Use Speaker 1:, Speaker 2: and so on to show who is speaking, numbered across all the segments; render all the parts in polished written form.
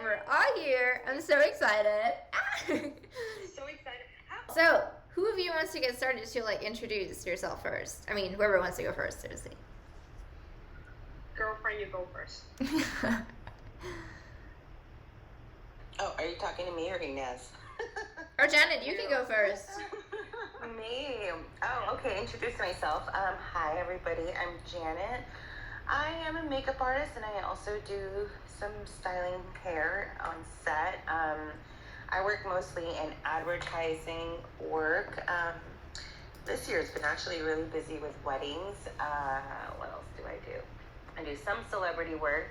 Speaker 1: we're all here. I'm so excited.
Speaker 2: So excited.
Speaker 1: So, who of you wants to get started to like introduce yourself first? I mean, whoever wants to go first, seriously.
Speaker 2: Girlfriend, you go first.
Speaker 3: Oh, are you talking to me or Ines?
Speaker 1: Or Janet, you can go first.
Speaker 3: Me. Oh, okay. Introduce myself. Hi, everybody. I'm Janet. I am a makeup artist, and I also do some styling hair on set. I work mostly in advertising work. This year's been actually really busy with weddings. What else do? I do some celebrity work.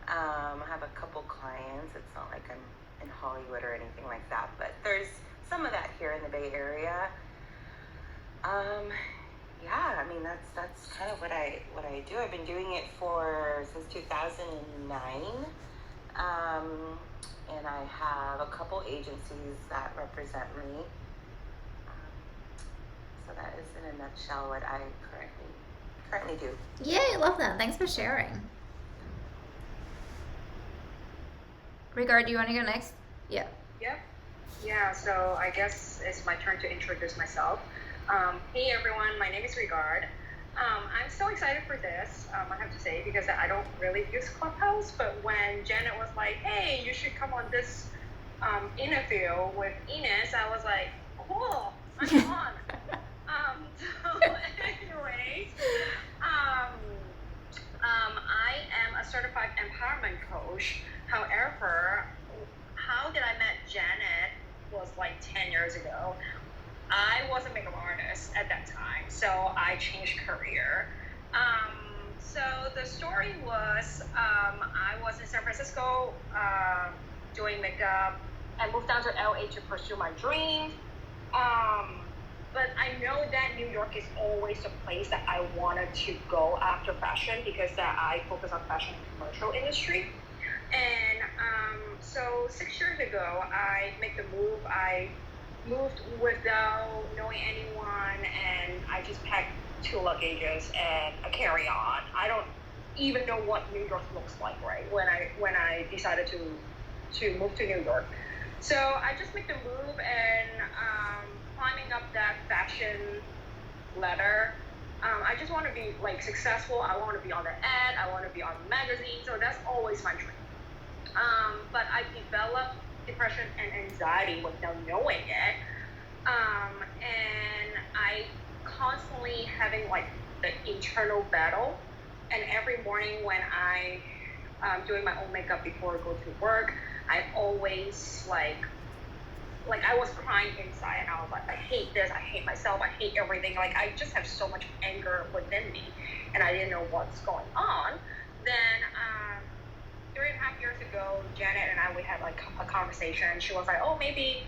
Speaker 3: I have a couple clients. It's not like I'm in Hollywood or anything like that, but there's some of that here in the Bay Area. Yeah, I mean that's kind of what I do. I've been doing it since 2009, and I have a couple agencies that represent me. So that is in a nutshell what I currently do.
Speaker 1: Yay, I love that. Thanks for sharing. Regard, do you want to go next? Yeah.
Speaker 2: Yep. Yeah, so I guess it's my turn to introduce myself. Hey everyone, my name is Regard. I'm so excited for this, I have to say, because I don't really use Clubhouse, but when Janet was like, hey, you should come on this interview with Ines, I was like, cool, I'm on. So anyways, I am a certified empowerment coach. However, how did I met Janet was like 10 years ago. I was a makeup artist at that time, so I changed career. So the story was, I was in San Francisco doing makeup. I moved down to LA to pursue my dream. But I know that New York is always a place that I wanted to go after fashion because I focus on fashion and commercial industry. And so 6 years ago, I made the move. I moved without knowing anyone, and I just packed 2 luggages and a carry-on. I don't even know what New York looks like, right? When I decided to move to New York, so I just made the move and climbing up that fashion ladder. I just want to be like successful. I want to be on the ad. I want to be on the magazine. So that's always my dream. But I developed depression and anxiety without knowing it. And I constantly having like the internal battle. And every morning when I'm doing my own makeup before I go to work, I always like I was crying inside, and I was like, I hate this, I hate myself, I hate everything. Like I just have so much anger within me, and I didn't know what's going on. Then 3.5 years ago, Janet and I, we had like a conversation. She was like, oh, maybe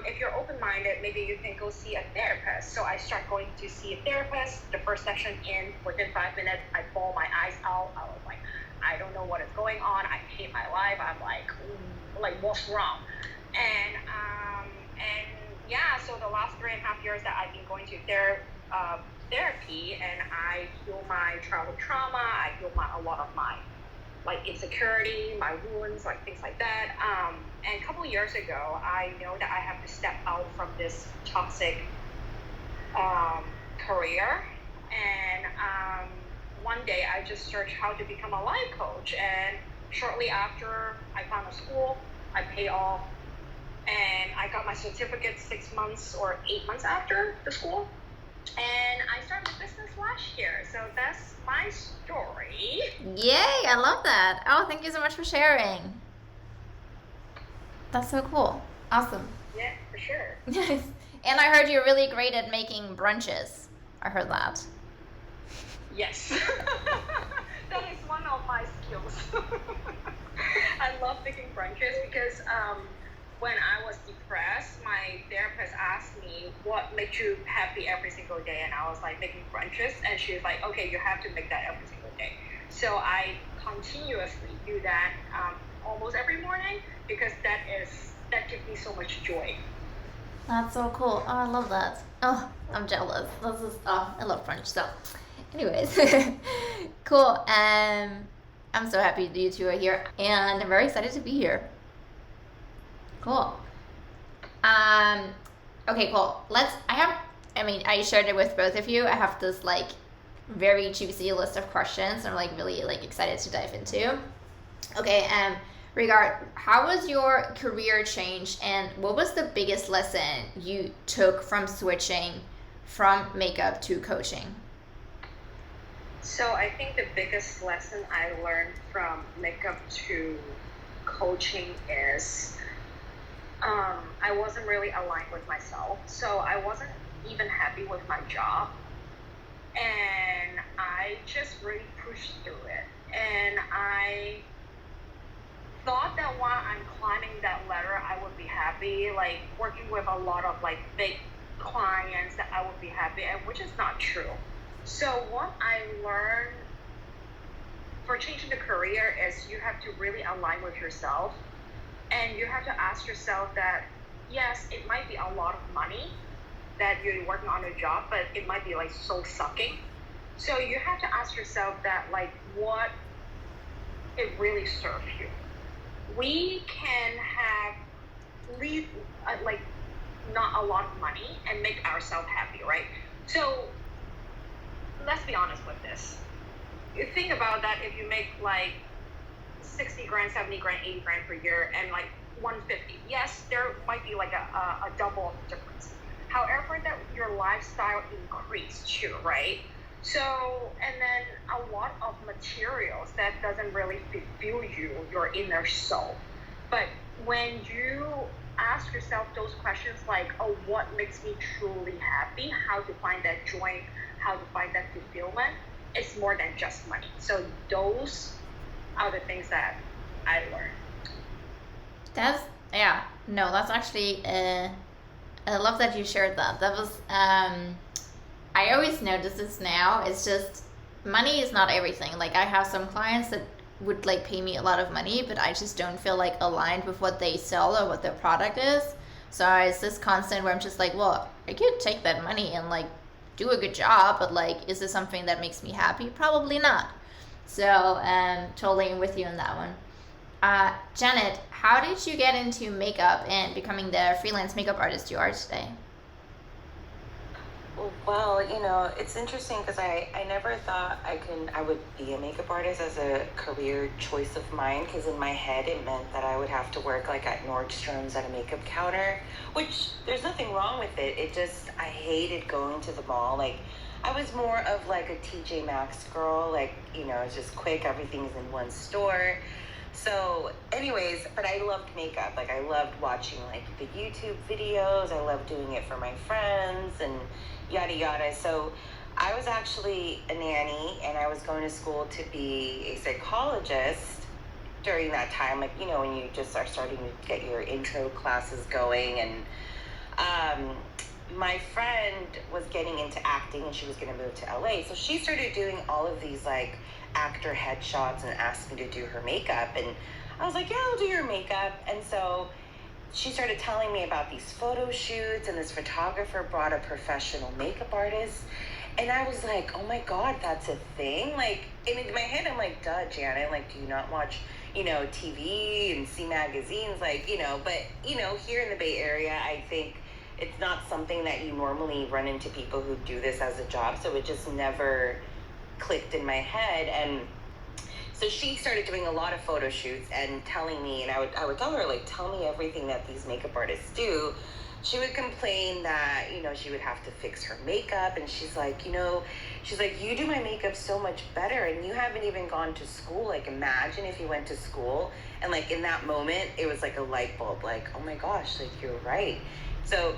Speaker 2: if you're open-minded, maybe you can go see a therapist. So I start going to see a therapist. The first session within 5 minutes, I bawl my eyes out. I was like, I don't know what is going on. I hate my life. I'm like what's wrong? And yeah, so the last 3.5 years that I've been going to therapy, and I heal my childhood trauma. I heal a lot of my like insecurity, my wounds, like things like that. And a couple years ago, I know that I have to step out from this toxic career. And one day I just searched how to become a life coach. And shortly after, I found a school, I paid off, and I got my certificate 6 months or 8 months after the school. And I started a business last year. So that's my story.
Speaker 1: Yay, I love that. Oh, thank you so much for sharing. That's so cool. Awesome.
Speaker 2: Yeah, for sure.
Speaker 1: Yes. And I heard you're really great at making brunches. I heard that.
Speaker 2: Yes. That is one of my skills. I love making brunches because when I was depressed, my therapist asked me what makes you happy every single day, and I was like making brunches, and she was like, okay, you have to make that every single day. So I continuously do that almost every morning because that gives me so much joy.
Speaker 1: That's so cool. Oh, I love that. Oh, I'm jealous. I love brunch. So anyways, cool. I'm so happy you two are here, and I'm very excited to be here. Cool. Okay, cool. I shared it with both of you. I have this like very juicy list of questions I'm like really like excited to dive into. Okay, how was your career change, and what was the biggest lesson you took from switching from makeup to coaching?
Speaker 2: So I think the biggest lesson I learned from makeup to coaching is I wasn't really aligned with myself. So I wasn't even happy with my job. And I just really pushed through it. And I thought that while I'm climbing that ladder, I would be happy, like working with a lot of like big clients, that I would be happy, and which is not true. So what I learned for changing the career is you have to really align with yourself, and you have to ask yourself that yes, it might be a lot of money that you're working on a job, but it might be like so sucking. So you have to ask yourself that like what it really serves you. We can have like not a lot of money and make ourselves happy, right? So let's be honest with this. You think about that, if you make like 60 grand, 70 grand, 80 grand per year, and like 150, yes, there might be like a double difference. However, that your lifestyle increased too, right? So, and then a lot of materials that doesn't really fulfill you, your inner soul. But when you ask yourself those questions like, oh, what makes me truly happy? How to find that joy, how to find that fulfillment, it's more than just money. So those are the things that I learned.
Speaker 1: That's actually, I love that you shared that. That was, I always notice this now. It's just money is not everything. Like I have some clients that would like pay me a lot of money, but I just don't feel like aligned with what they sell or what their product is. So it's this constant where I'm just like, well, I could take that money and like do a good job, but like, is this something that makes me happy? Probably not. So totally with you on that one. Janet, how did you get into makeup and becoming the freelance makeup artist you are today?
Speaker 3: Well, it's interesting because I never thought I would be a makeup artist as a career choice of mine, because in my head it meant that I would have to work like at Nordstrom's at a makeup counter, which there's nothing wrong with it. It just, I hated going to the mall. Like I was more of like a TJ Maxx girl, like, it's just quick, everything's in one store. So anyways, but I loved makeup. Like I loved watching like the YouTube videos. I loved doing it for my friends and yada yada. So I was actually a nanny, and I was going to school to be a psychologist during that time. Like, when you just are starting to get your intro classes going. And my friend was getting into acting, and she was going to move to LA. So she started doing all of these like actor headshots and asked me to do her makeup. And I was like, yeah, I'll do your makeup. And so she started telling me about these photo shoots, and this photographer brought a professional makeup artist. And I was like, oh my God, that's a thing? Like, and in my head, I'm like, duh, Janet, like, do you not watch, TV and see magazines? Like, but, here in the Bay Area, I think it's not something that you normally run into people who do this as a job. So it just never clicked in my head. And so she started doing a lot of photo shoots and telling me, and I would tell her, like, tell me everything that these makeup artists do. She would complain that, she would have to fix her makeup. And she's like, you do my makeup so much better, and you haven't even gone to school. Like, imagine if you went to school. And like in that moment, it was like a light bulb, like, oh my gosh, like you're right. So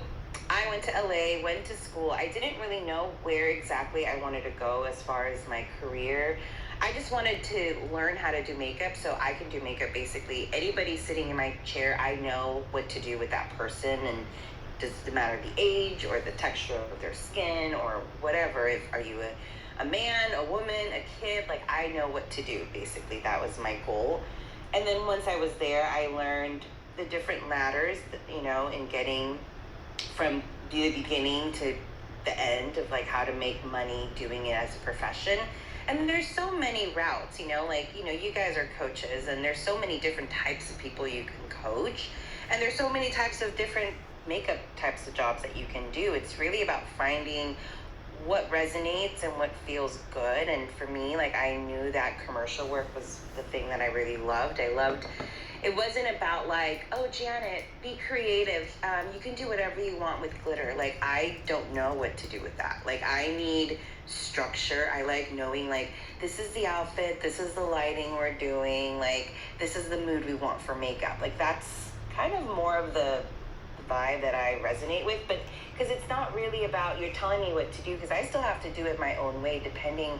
Speaker 3: I went to LA, went to school. I didn't really know where exactly I wanted to go as far as my career. I just wanted to learn how to do makeup so I can do makeup. Basically, anybody sitting in my chair, I know what to do with that person, and doesn't matter the age or the texture of their skin or whatever. Are you a man, a woman, a kid? Like, I know what to do. Basically, that was my goal. And then once I was there, I learned the different ladders, in getting from the beginning to the end of like how to make money doing it as a profession. And there's so many routes, like, you guys are coaches, and there's so many different types of people you can coach. And there's so many types of different makeup types of jobs that you can do. It's really about finding what resonates and what feels good. And for me, like, I knew that commercial work was the thing that I really loved. It wasn't about like, oh, Janet, be creative. You can do whatever you want with glitter. Like, I don't know what to do with that. Like, I need structure. I like knowing, like, this is the outfit, this is the lighting we're doing, like, this is the mood we want for makeup. Like, that's kind of more of the vibe that I resonate with. But because it's not really about you're telling me what to do, because I still have to do it my own way depending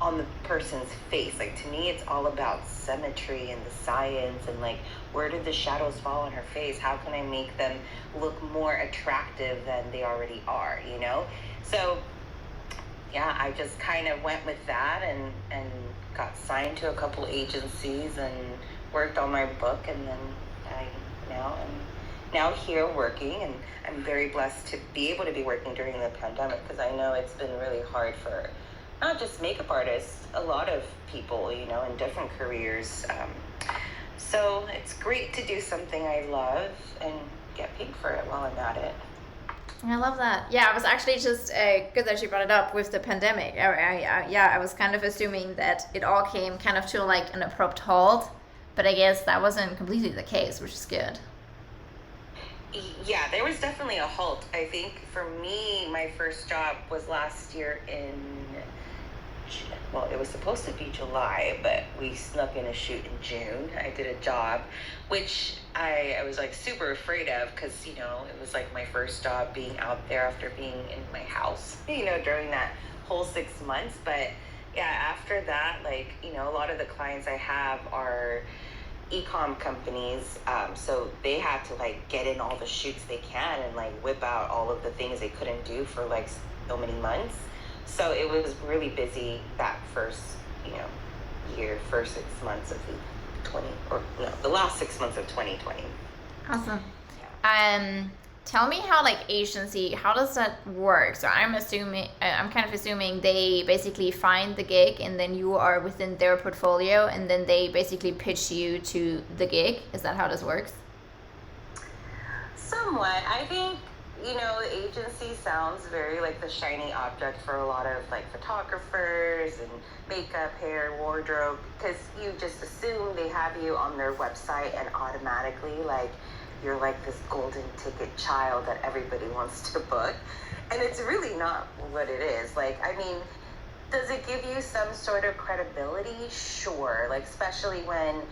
Speaker 3: on the person's face. Like, to me, it's all about symmetry and the science, and like, where did the shadows fall on her face? How can I make them look more attractive than they already are, So yeah, I just kind of went with that and got signed to a couple agencies and worked on my book, and then I am now here working, and I'm very blessed to be able to be working during the pandemic, because I know it's been really hard for not just makeup artists, a lot of people, in different careers. So it's great to do something I love and get paid for it while I'm at it.
Speaker 1: I love that. Yeah, I was actually just good that you brought it up with the pandemic. I was kind of assuming that it all came kind of to like an abrupt halt, but I guess that wasn't completely the case, which is good.
Speaker 3: Yeah, there was definitely a halt. I think for me, my first job was last year it was supposed to be July, but we snuck in a shoot in June. I did a job, which I was like super afraid of, because, it was like my first job being out there after being in my house, during that whole 6 months. But yeah, after that, like, a lot of the clients I have are e-com companies, so they had to like get in all the shoots they can and like whip out all of the things they couldn't do for like so many months. So it was really busy that first, first 6 months of the last 6 months of 2020.
Speaker 1: Awesome. Tell me how like agency, how does that work? So I'm kind of assuming they basically find the gig, and then you are within their portfolio, and then they basically pitch you to the gig. Is that how this works?
Speaker 3: Somewhat. I think, agency sounds very like the shiny object for a lot of like photographers and makeup, hair, wardrobe, because you just assume they have you on their website, and automatically like you're like this golden ticket child that everybody wants to book. And it's really not what it is. Like, I mean, does it give you some sort of credibility? Sure. Like, especially when,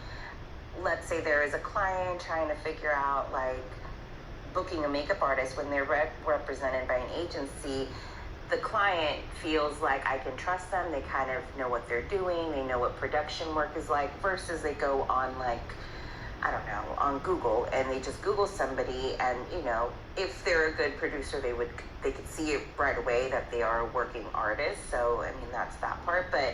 Speaker 3: let's say there is a client trying to figure out like booking a makeup artist, when they're represented by an agency, the client feels like I can trust them. They kind of know what they're doing. They know what production work is like, versus they go on like, I don't know, on Google, and they just Google somebody, and if they're a good producer, they could see it right away that they are a working artist. So I mean, that's that part. But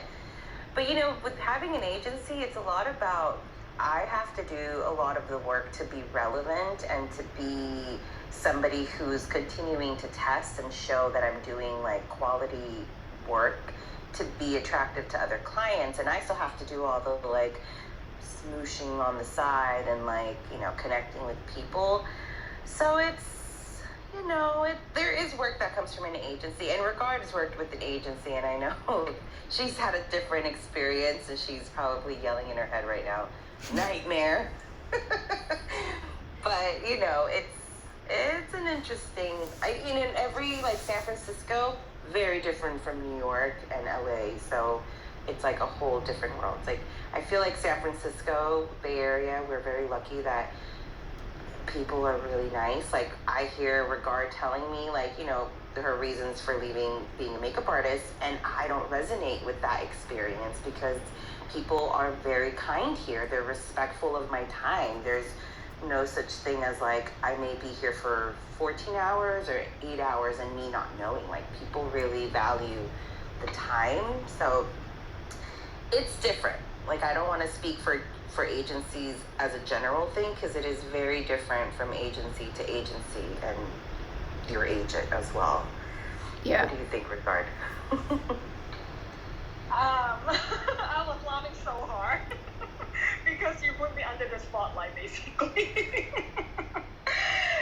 Speaker 3: with having an agency, it's a lot about, I have to do a lot of the work to be relevant and to be somebody who's continuing to test and show that I'm doing like quality work to be attractive to other clients. And I still have to do all the like smooshing on the side and like, connecting with people. So it's, there is work that comes from an agency, and Regard's worked with an agency, and I know she's had a different experience, and she's probably yelling in her head right now, nightmare. But it's an interesting, every like San Francisco, very different from New York and LA, so it's like a whole different world. It's like, I feel like San Francisco, Bay Area, we're very lucky that people are really nice. Like, I hear Regard telling me like, her reasons for leaving being a makeup artist, and I don't resonate with that experience, because people are very kind here. They're respectful of my time. There's no such thing as like, I may be here for 14 hours or 8 hours and me not knowing. Like, people really value the time. So it's different. Like, I don't want to speak for agencies as a general thing, because it is very different from agency to agency, and your agent as well.
Speaker 1: Yeah.
Speaker 3: What do you think, Regard?
Speaker 2: I was laughing so hard because you put me under the spotlight, basically.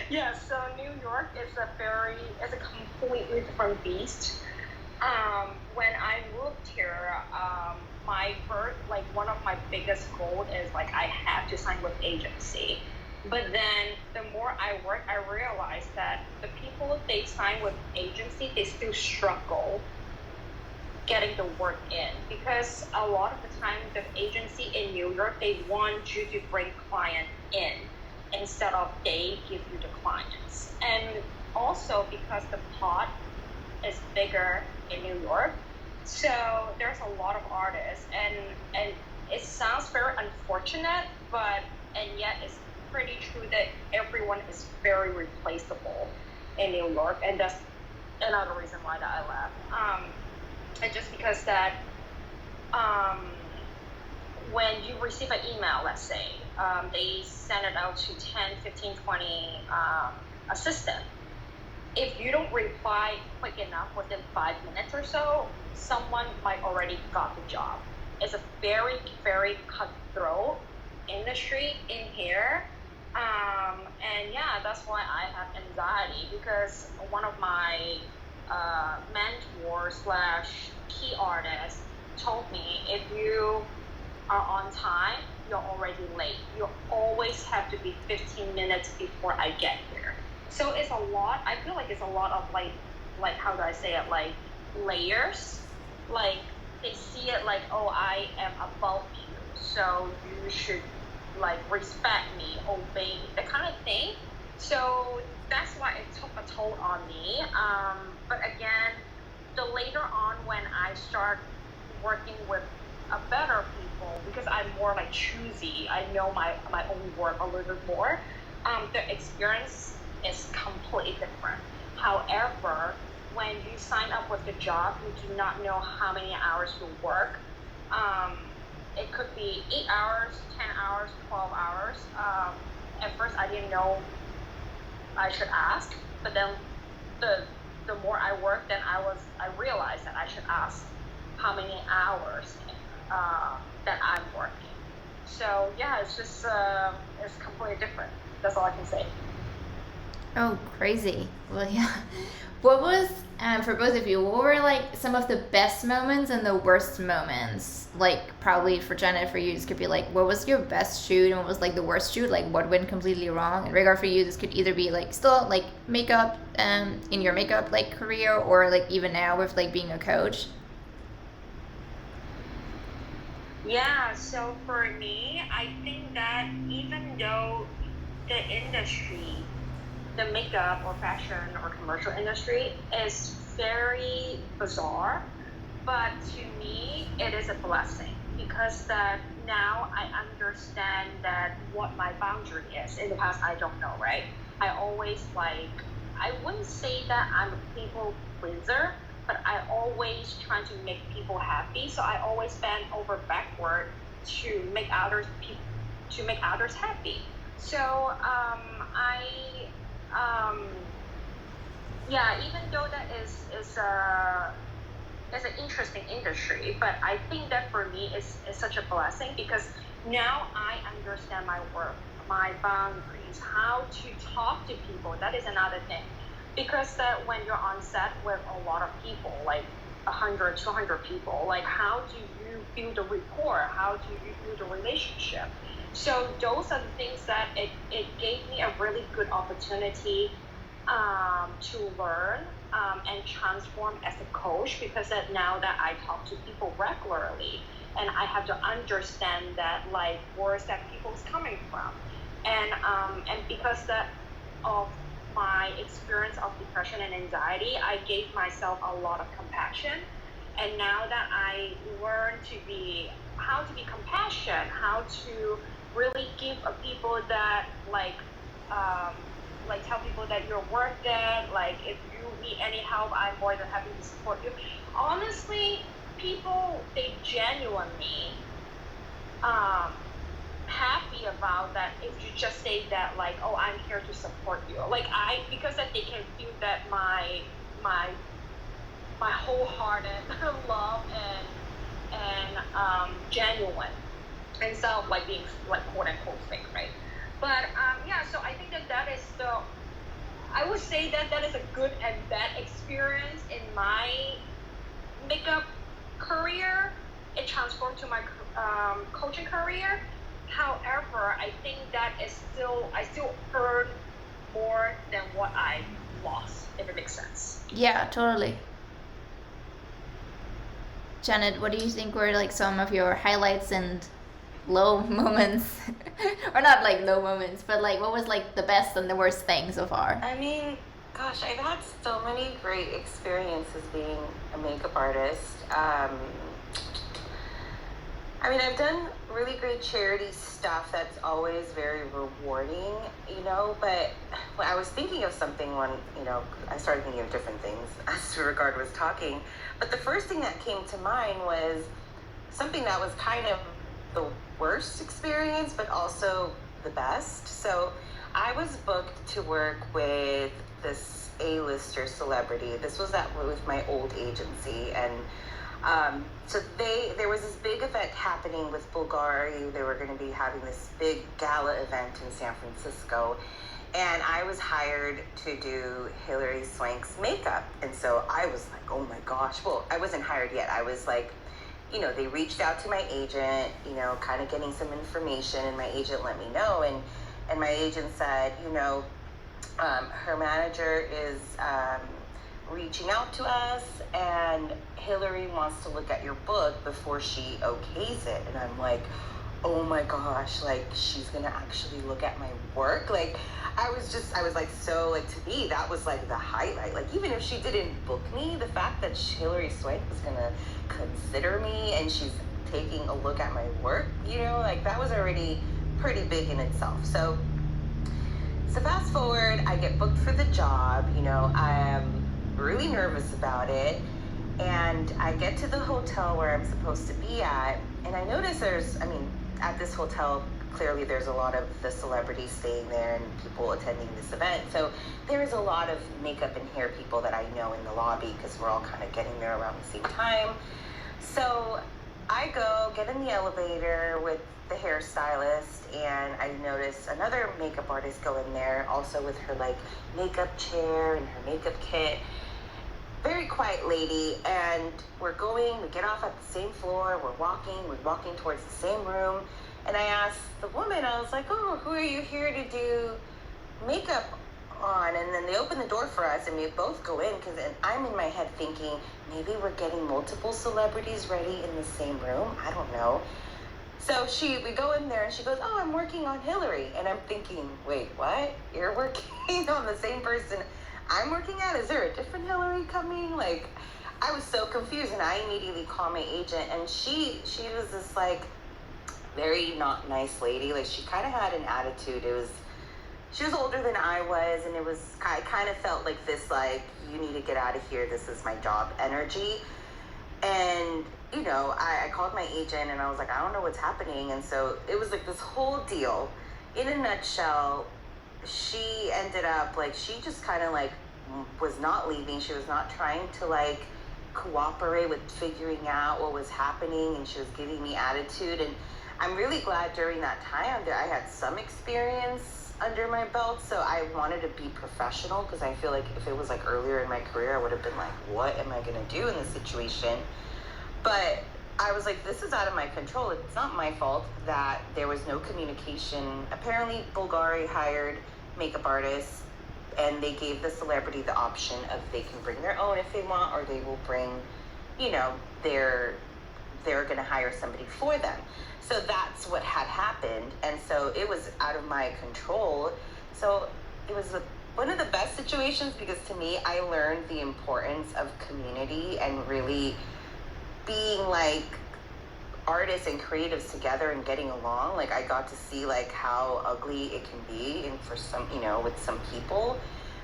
Speaker 2: Yeah, so New York is a completely different beast. When I moved here, like one of my biggest goals is like I have to sign with agency. But then the more I work, I realized that the people they sign with agency, they still struggle getting the work in because a lot of the time the agency in New York they want you to bring client in instead of they give you the clients. And also because the pot is bigger in New York, so there's a lot of artists and it sounds very unfortunate, but and yet it's pretty true that everyone is very replaceable in New York, and that's another reason why that I left. And just because that when you receive an email, let's say, they send it out to 10, 15, 20 assistant. If you don't reply quick enough within 5 minutes or so, someone might already got the job. It's a very, very cutthroat industry in here. And yeah, that's why I have anxiety because one of my mentor slash key artists told me if you are on time, you're already late. You always have to be 15 minutes before I get here. So it's a lot. I feel like it's a lot of like how do I say it? Like layers. Like they see it like, oh, I am above you, so you should like respect me, obey me, that kind of thing. So that's why it took a toll on me. But again, the later on when I start working with a better people, because I'm more like choosy, I know my own work a little bit more, the experience is completely different. However, when you sign up with the job, you do not know how many hours you work. It could be 8 hours, 10 hours, 12 hours. At first, I didn't know I should ask, but then the more I worked, then I realized that I should ask how many hours that I'm working. So yeah, it's just it's completely different. That's all I can say.
Speaker 1: Oh, crazy. Well, yeah. What was, for both of you, what were like some of the best moments and the worst moments? Like, probably for Janet, for you, this could be like, what was your best shoot and what was like the worst shoot? Like, what went completely wrong? In regard for you, this could either be like still like makeup, in your makeup like career, or like even now with like being a coach.
Speaker 2: Yeah, so for me, I think that even though the industry, the makeup or fashion or commercial industry is very bizarre, but to me, it is a blessing because that now I understand that what my boundary is. In the past, I don't know, right? I always like, I wouldn't say that I'm a people pleaser, but I always try to make people happy. So I always bend over backward to make others happy. So yeah, even though that is an interesting industry, but I think that for me is such a blessing because now I understand my work, my boundaries, how to talk to people. That is another thing. Because that when you're on set with a lot of people, like 100, 200 people, like how do you build a rapport? How do you build a relationship? So those are the things that it gave me a really good opportunity to learn and transform as a coach because that now that I talk to people regularly and I have to understand that like where's that people's coming from and because that of my experience of depression and anxiety, I gave myself a lot of compassion. And now that I learned how to be compassionate, how to really give a people that like tell people that you're worth it. Like if you need any help, I'm more than happy to support you. Honestly, people they genuinely happy about that if you just say that like, oh, I'm here to support you. Like because that they can feel that my wholehearted love and genuine instead of like being like quote unquote fake, right? But yeah, so I think that is I would say that is a good and bad experience in my makeup career. It transformed to my coaching career. However, I think that is I still earn more than what I lost, if it makes sense.
Speaker 1: Yeah, totally. Janet, what do you think were like some of your highlights and low moments? Or not like low moments, but like what was like the best and the worst thing so far?
Speaker 3: I mean, gosh, I've had so many great experiences being a makeup artist. I mean, I've done really great charity stuff that's always very rewarding, you know, but when I was thinking of something when, you know, I started thinking of different things as Ricardo was talking, but the first thing that came to mind was something that was kind of the worst experience, but also the best. So I was booked to work with this A-lister celebrity. This was with my old agency, and so there was this big event happening with Bulgari. They were going to be having this big gala event in San Francisco, and I was hired to do Hilary Swank's makeup. And so I was like, oh my gosh. Well, I wasn't hired yet. I was like, you know, they reached out to my agent, you know, kind of getting some information, and my agent let me know. And my agent said, you know, her manager is reaching out to us, and Hillary wants to look at your book before she okays it. And I'm like, oh my gosh, like she's gonna actually look at my work. Like I was like, so like to me that was like the highlight. Like even if she didn't book me, the fact that Hillary Swank was gonna consider me and she's taking a look at my work, you know, like that was already pretty big in itself. So fast forward, I get booked for the job, you know, I'm really nervous about it, and I get to the hotel where I'm supposed to be at, and I notice at this hotel, clearly there's a lot of the celebrities staying there and people attending this event, so there's a lot of makeup and hair people that I know in the lobby because we're all kind of getting there around the same time. So I go get in the elevator with the hairstylist, and I notice another makeup artist go in there also with her like makeup chair and her makeup kit. Very quiet lady, and we get off at the same floor, we're walking towards the same room, and I asked the woman, I was like, oh, who are you here to do makeup on? And then they open the door for us, and we both go in, because I'm in my head thinking, maybe we're getting multiple celebrities ready in the same room, I don't know. So we go in there, and she goes, oh, I'm working on Hillary, and I'm thinking, wait, what? You're working on the same person I'm working at? Is there a different Hillary coming? Like, I was so confused, and I immediately called my agent, and she was this like very not nice lady. Like she kind of had an attitude. She was older than I was, and I kind of felt like this, like, you need to get out of here, this is my job energy. And you know, I called my agent, and I was like, I don't know what's happening. And so it was like this whole deal. In a nutshell, she ended up like, she just kind of like was not leaving. She was not trying to like cooperate with figuring out what was happening, and she was giving me attitude. And I'm really glad during that time that I had some experience under my belt, so I wanted to be professional, because I feel like if it was like earlier in my career, I would have been like, what am I gonna do in this situation? But I was like, this is out of my control. It's not my fault that there was no communication. Apparently, Bulgari hired makeup artists, and they gave the celebrity the option of they can bring their own if they want, or they will bring, you know, they're going to hire somebody for them. So that's what had happened, and so it was out of my control. So it was one of the best situations, because to me, I learned the importance of community and really being like artists and creatives together and getting along. Like I got to see like how ugly it can be, and for some, you know, with some people,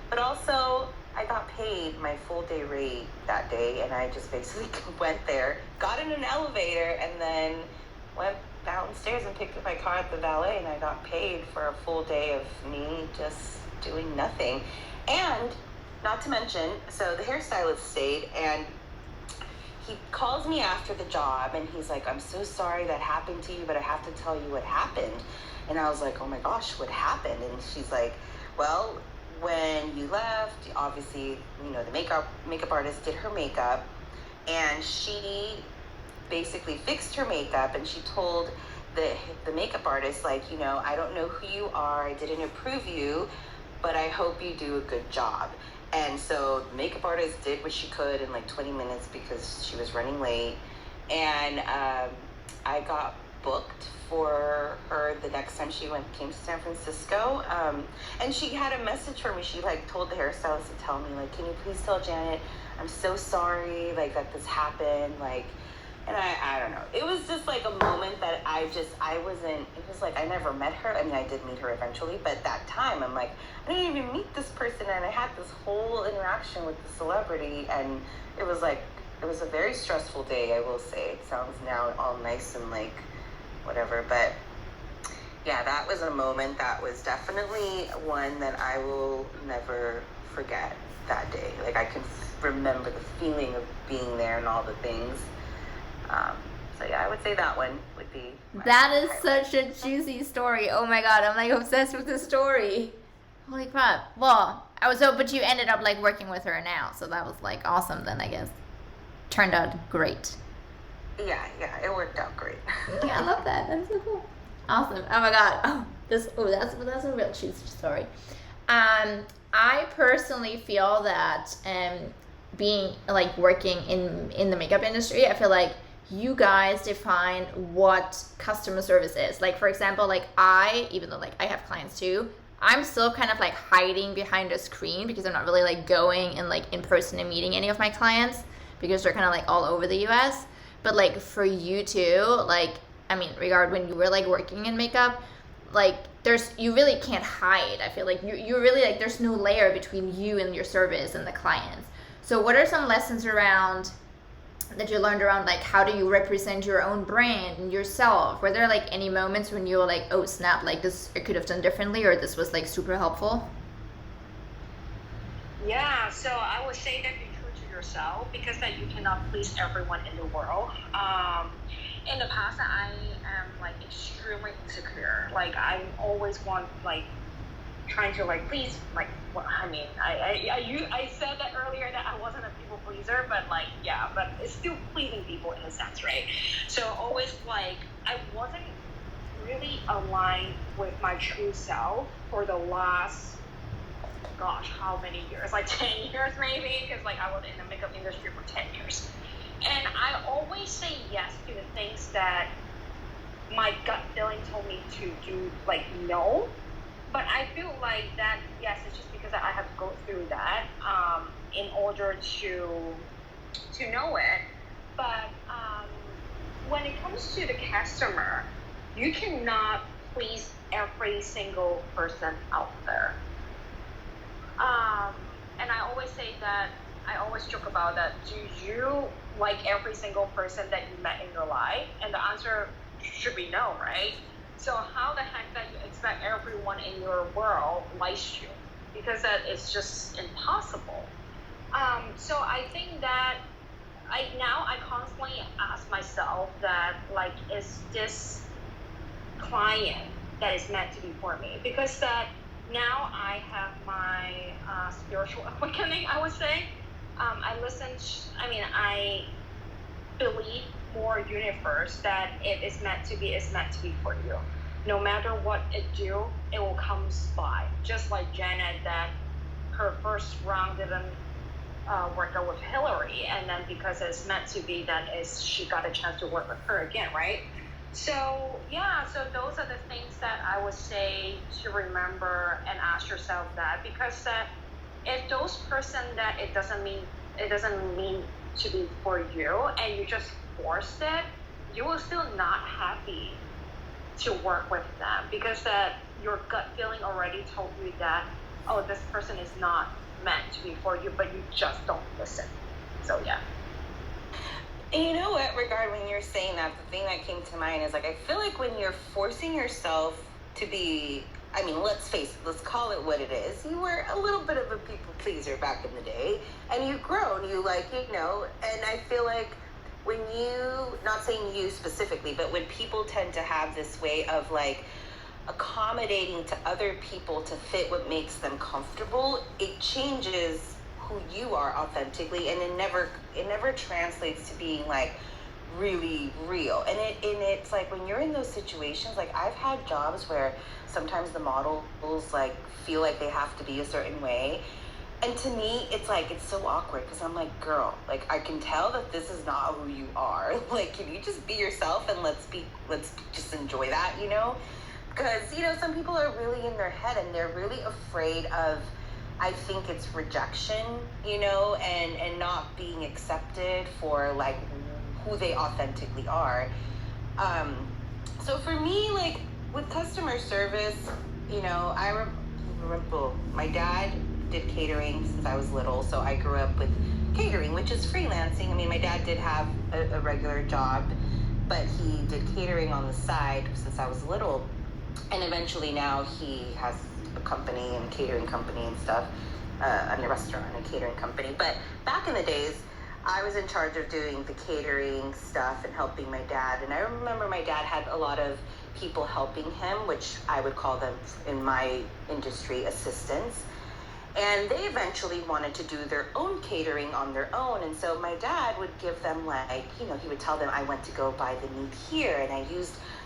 Speaker 3: but also I got paid my full day rate that day, and I just basically went there, got in an elevator, and then went downstairs and picked up my car at the valet, and I got paid for a full day of me just doing nothing. And not to mention, so the hairstylist stayed, and he calls me after the job and he's like, I'm so sorry that happened to you, but I have to tell you what happened. And I was like, oh my gosh, what happened? And she's like, well, when you left, obviously, you know, the makeup artist did her makeup, and she basically fixed her makeup, and she told the makeup artist, like, you know, I don't know who you are, I didn't approve you, but I hope you do a good job. And so the makeup artist did what she could in like 20 minutes because she was running late. And I got booked for her the next time she came to San Francisco. And she had a message for me. She like told the hairstylist to tell me, like, can you please tell Janet, I'm so sorry, like, that this happened, like. And I don't know. It was just like a moment that it was like I never met her. I mean, I did meet her eventually, but at that time, I'm like, I didn't even meet this person, and I had this whole interaction with the celebrity, and it was a very stressful day, I will say. It sounds now all nice and like whatever, but yeah, that was a moment that was definitely one that I will never forget that day. Like, I can remember the feeling of being there and all the things. So yeah, I would say that one would be.
Speaker 1: That is such a juicy story. Oh my god, I'm like obsessed with this story. Holy crap. Well, but you ended up like working with her now, so that was like awesome then, I guess. Turned out great.
Speaker 3: Yeah, it worked out great.
Speaker 1: Yeah, I love that. That's so cool. Awesome. Oh my god. That's a real juicy story. I personally feel that being like working in the makeup industry, I feel like you guys define what customer service is. Like, for example, like even though like I have clients too, I'm still kind of like hiding behind a screen because I'm not really like going and like in person and meeting any of my clients because they're kind of like all over the US. But like for you too, like, I mean, when you were like working in makeup, like you really can't hide. I feel like you really like there's no layer between you and your service and the clients. So what are some lessons that you learned around like how do you represent your own brand and yourself? Were there like any moments when you were like, oh snap, like this I could have done differently, or this was like super helpful?
Speaker 2: Yeah, so I would say that be true to yourself, because that you cannot please everyone in the world. In the past, I am like extremely insecure. Like, I always want like trying to like please, like, well, I mean, I said that earlier that I wasn't a people pleaser, but like, yeah, but it's still pleasing people in a sense, right? So always like I wasn't really aligned with my true self for the last, gosh, how many years? Like 10 years maybe, because like I was in the makeup industry for 10 years. And I always say yes to the things that my gut feeling told me to do, like no. But I feel like that, yes, it's just because I have to go through that in order to know it. But when it comes to the customer, you cannot please every single person out there. And I always say that, I always joke about that, do you like every single person that you met in your life? And the answer should be no, right? So how the heck that you expect everyone in your world likes you? Because that is just impossible. So I think that I constantly ask myself that, like, is this client that is meant to be for me? Because that now I have my spiritual awakening, I would say. I believe more universe that if it's meant to be, it's meant to be for you. No matter what it do, it will come by. Just like Janet, that her first round didn't work out with Hillary, and then because it's meant to be, that is she got a chance to work with her again, right? So yeah, so those are the things that I would say to remember and ask yourself that, because if those person that it doesn't mean to be for you, and you just forced it, you will still not happy to work with them, because that your gut feeling already told you that, oh, this person is not meant to be for you, but you just don't listen. So yeah.
Speaker 3: And you know what, when you're saying that, the thing that came to mind is like, I feel like when you're forcing yourself to be, I mean, let's face it, let's call it what it is. You were a little bit of a people pleaser back in the day, and you've grown, and I feel like when you, not saying you specifically, but when people tend to have this way of like accommodating to other people to fit what makes them comfortable, it changes who you are authentically, and it never translates to being like really real. And it's like when you're in those situations, like I've had jobs where sometimes the models like feel like they have to be a certain way, and to me it's like it's so awkward because I'm like, girl, like I can tell that this is not who you are. Like, can you just be yourself and let's just enjoy that, you know? Because, you know, some people are really in their head and they're really afraid of, I think it's rejection, you know, and not being accepted for like who they authentically are. So for me, like with customer service, you know, I remember my dad did catering since I was little, so I grew up with catering, which is freelancing. I mean, my dad did have a regular job, but he did catering on the side since I was little. And eventually now he has a company and catering company and stuff, and a restaurant and catering company. But back in the days, I was in charge of doing the catering stuff and helping my dad. And I remember my dad had a lot of people helping him, which I would call them in my industry assistants. And they eventually wanted to do their own catering on their own. And so my dad would give them like, you know, he would tell them, I went to go buy the meat here, and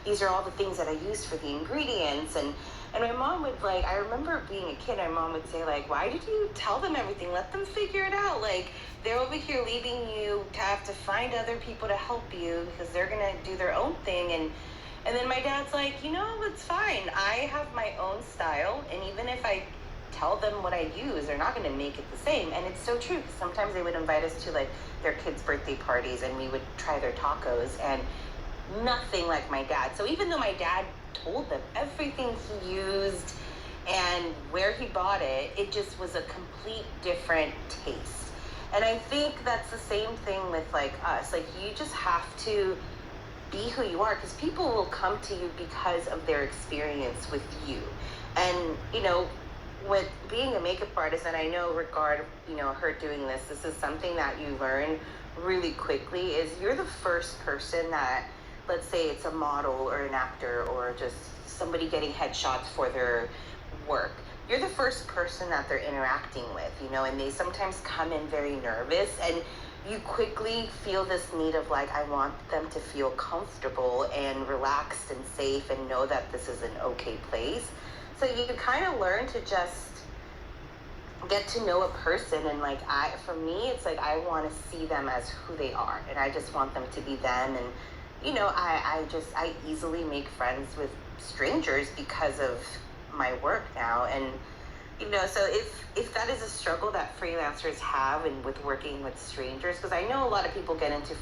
Speaker 3: these are all the things that I used for the ingredients. And my mom would like, I remember being a kid, my mom would say like, why did you tell them everything? Let them figure it out. Like, they're over here leaving you to have to find other people to help you because they're going to do their own thing. And then my dad's like, you know, it's fine. I have my own style. And even if I tell them what I use, they're not going to make it the same. And it's so true, because sometimes they would invite us to like their kids' birthday parties and we would try their tacos, and nothing like my dad. So even though my dad told them everything he used and where he bought it, it just was a complete different taste. And I think that's the same thing with like us. Like, you just have to be who you are, because people will come to you because of their experience with you. And, you know, with being a makeup artist, and I know regard, you know, her doing this is something that you learn really quickly, is you're the first person that, let's say it's a model or an actor or just somebody getting headshots for their work, you're the first person that they're interacting with, you know, and they sometimes come in very nervous, and you quickly feel this need of like, I want them to feel comfortable and relaxed and safe and know that this is an okay place. So you kind of learn to just get to know a person, and like for me, it's like I want to see them as who they are, and I just want them to be them. And you know, I easily make friends with strangers because of my work now. And you know, so if that is a struggle that freelancers have, and with working with strangers, because I know a lot of people get into,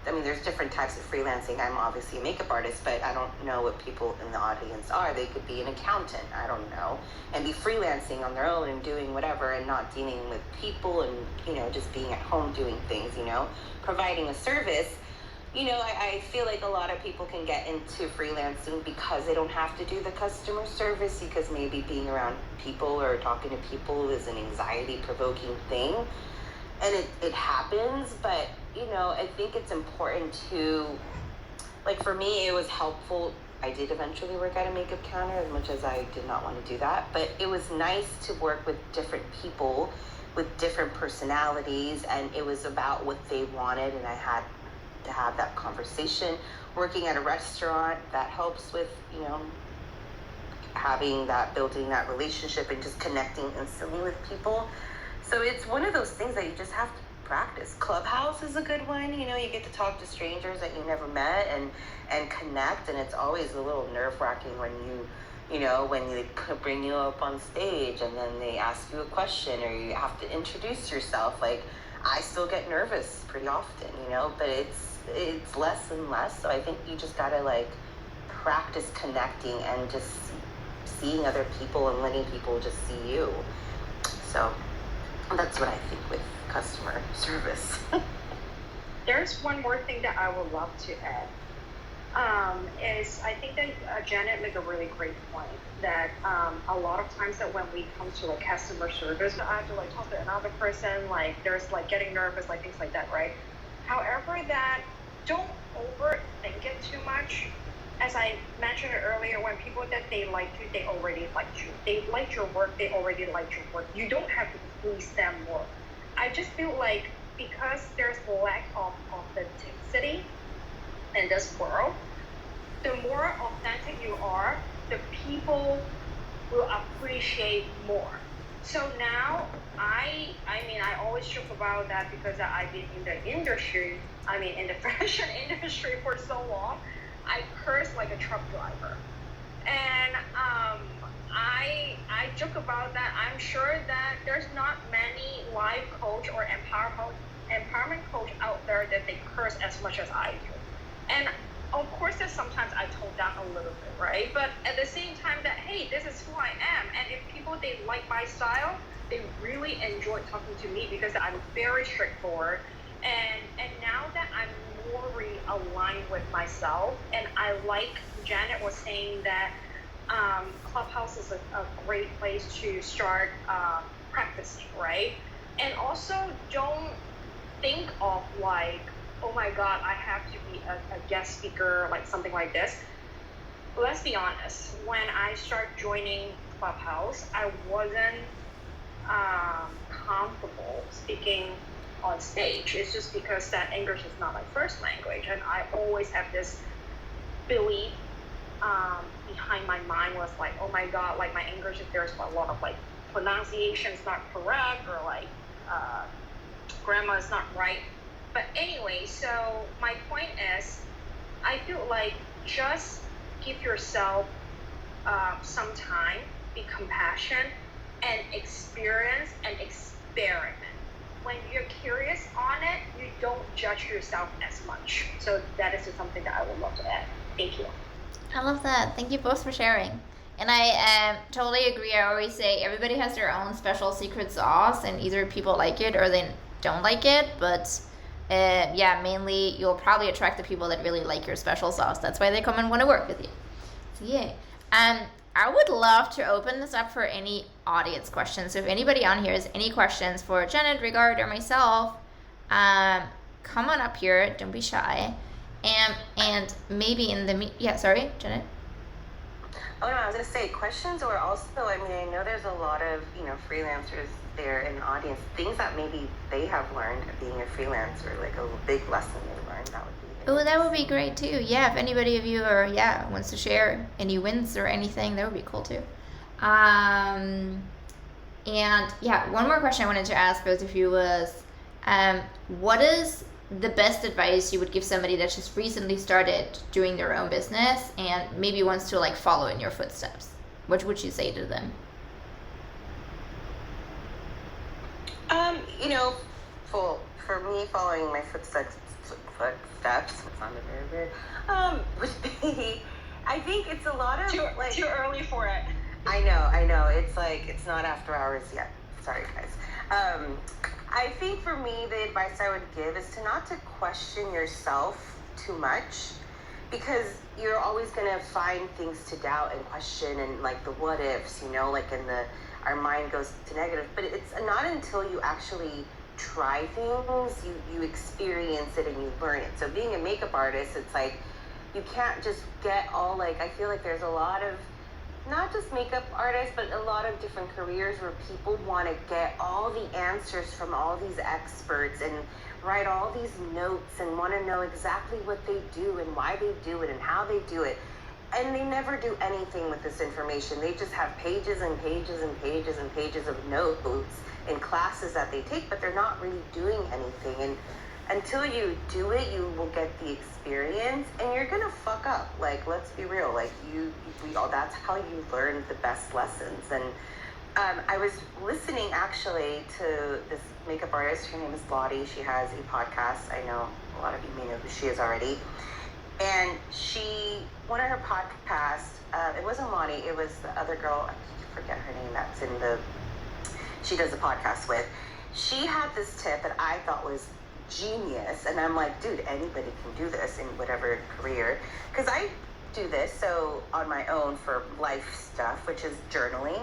Speaker 3: I mean, there's different types of freelancing. I'm obviously a makeup artist, but I don't know what people in the audience are. They could be an accountant, I don't know, and be freelancing on their own and doing whatever and not dealing with people, and, you know, just being at home doing things, you know, providing a service. You know, I feel like a lot of people can get into freelancing because they don't have to do the customer service, because maybe being around people or talking to people is an anxiety-provoking thing. And it happens, but, you know, I think it's important to, like, for me, it was helpful. I did eventually work at a makeup counter, as much as I did not want to do that. But it was nice to work with different people with different personalities, and it was about what they wanted, and I had to have that conversation. Working at a restaurant, that helps with, you know, having that, building that relationship and just connecting instantly with people. So it's one of those things that you just have to practice. Clubhouse is a good one. You know, you get to talk to strangers that you never met and connect. And it's always a little nerve-wracking when you know, when they bring you up on stage and then they ask you a question or you have to introduce yourself. Like, I still get nervous pretty often, you know, but it's less and less. So I think you just gotta like practice connecting and just seeing other people and letting people just see you. So that's what I think with customer service.
Speaker 2: There's one more thing that I would love to add. Is I think that Janet made a really great point that a lot of times that when we come to like customer service, I have to like talk to another person, like there's like getting nervous, like things like that, right? However, that don't overthink it too much. As I mentioned earlier, when people that they like you, they already like you. They like your work, they already like your work. You don't have to please them more. I just feel like because there's lack of authenticity in this world, the more authentic you are, the people will appreciate more. So now I always joke about that because I've been in the industry, in the fashion industry for so long. I curse like a truck driver. And I joke about that. I'm sure that there's not many life coach or empowerment coach out there that they curse as much as I do. And of course, that sometimes I tone down a little bit, right? But at the same time, that hey, this is who I am, and if people they like my style, they really enjoy talking to me because I'm very straightforward. And now that I'm more realigned with myself, and I like Janet was saying that Clubhouse is a great place to start practicing, right? And also don't think of like, oh my God, I have to be a guest speaker, like something like this. Let's be honest, when I start joining Clubhouse, I wasn't comfortable speaking on stage. It's just because that English is not my first language, and I always have this belief behind my mind was like, oh my God, like my English, if there's a lot of like pronunciations not correct or like grammar is not right. But anyway, so my point is, I feel like just give yourself some time, be compassionate, and experience and experiment. When you're curious on it, you don't judge yourself as much. So that is just something that I would love to add. Thank you.
Speaker 1: I love that. Thank you both for sharing. And I totally agree. I always say everybody has their own special secret sauce, and either people like it or they don't like it. But mainly you'll probably attract the people that really like your special sauce. That's why they come and want to work with you. So yeah. I would love to open this up for any audience questions. So if anybody on here has any questions for Janet, Regard, or myself, come on up here. Don't be shy. And maybe in the sorry, Janet.
Speaker 3: Oh no, I was gonna say questions, or also, I know there's a lot of freelancers there in the audience. Things that maybe they have learned being a freelancer, like a big lesson they learned. That would be.
Speaker 1: Oh, that would be great too. Yeah, if anybody of you wants to share any wins or anything, that would be cool too. And one more question I wanted to ask both of you was, what is the best advice you would give somebody that just recently started doing their own business and maybe wants to like follow in your footsteps? What would you say to them?
Speaker 3: For me, following my footsteps sounded very weird. Would be, I think it's a lot of
Speaker 2: too early for it.
Speaker 3: I know. It's like it's not after hours yet. Sorry, guys. I think for me, the advice I would give is not to question yourself too much, because you're always gonna find things to doubt and question, and like the what ifs, our mind goes to negative. But it's not until you actually try things, you experience it and you learn it. So being a makeup artist, it's like you can't just get all like, I feel like there's a lot of not just makeup artists, but a lot of different careers where people want to get all the answers from all these experts and write all these notes and want to know exactly what they do and why they do it and how they do it. And they never do anything with this information. They just have pages and pages and pages and pages of notes in classes that they take, but they're not really doing anything. And until you do it, you will get the experience, and you're gonna fuck up. Like, let's be real. Like, that's how you learn the best lessons. And I was listening actually to this makeup artist. Her name is Lottie. She has a podcast. I know a lot of you may know who she is already. And one of her podcasts, it wasn't Lottie, it was the other girl, I forget her name, she does the podcast with. She had this tip that I thought was genius, and I'm like, dude, anybody can do this in whatever career, because I do this so on my own for life stuff, which is journaling.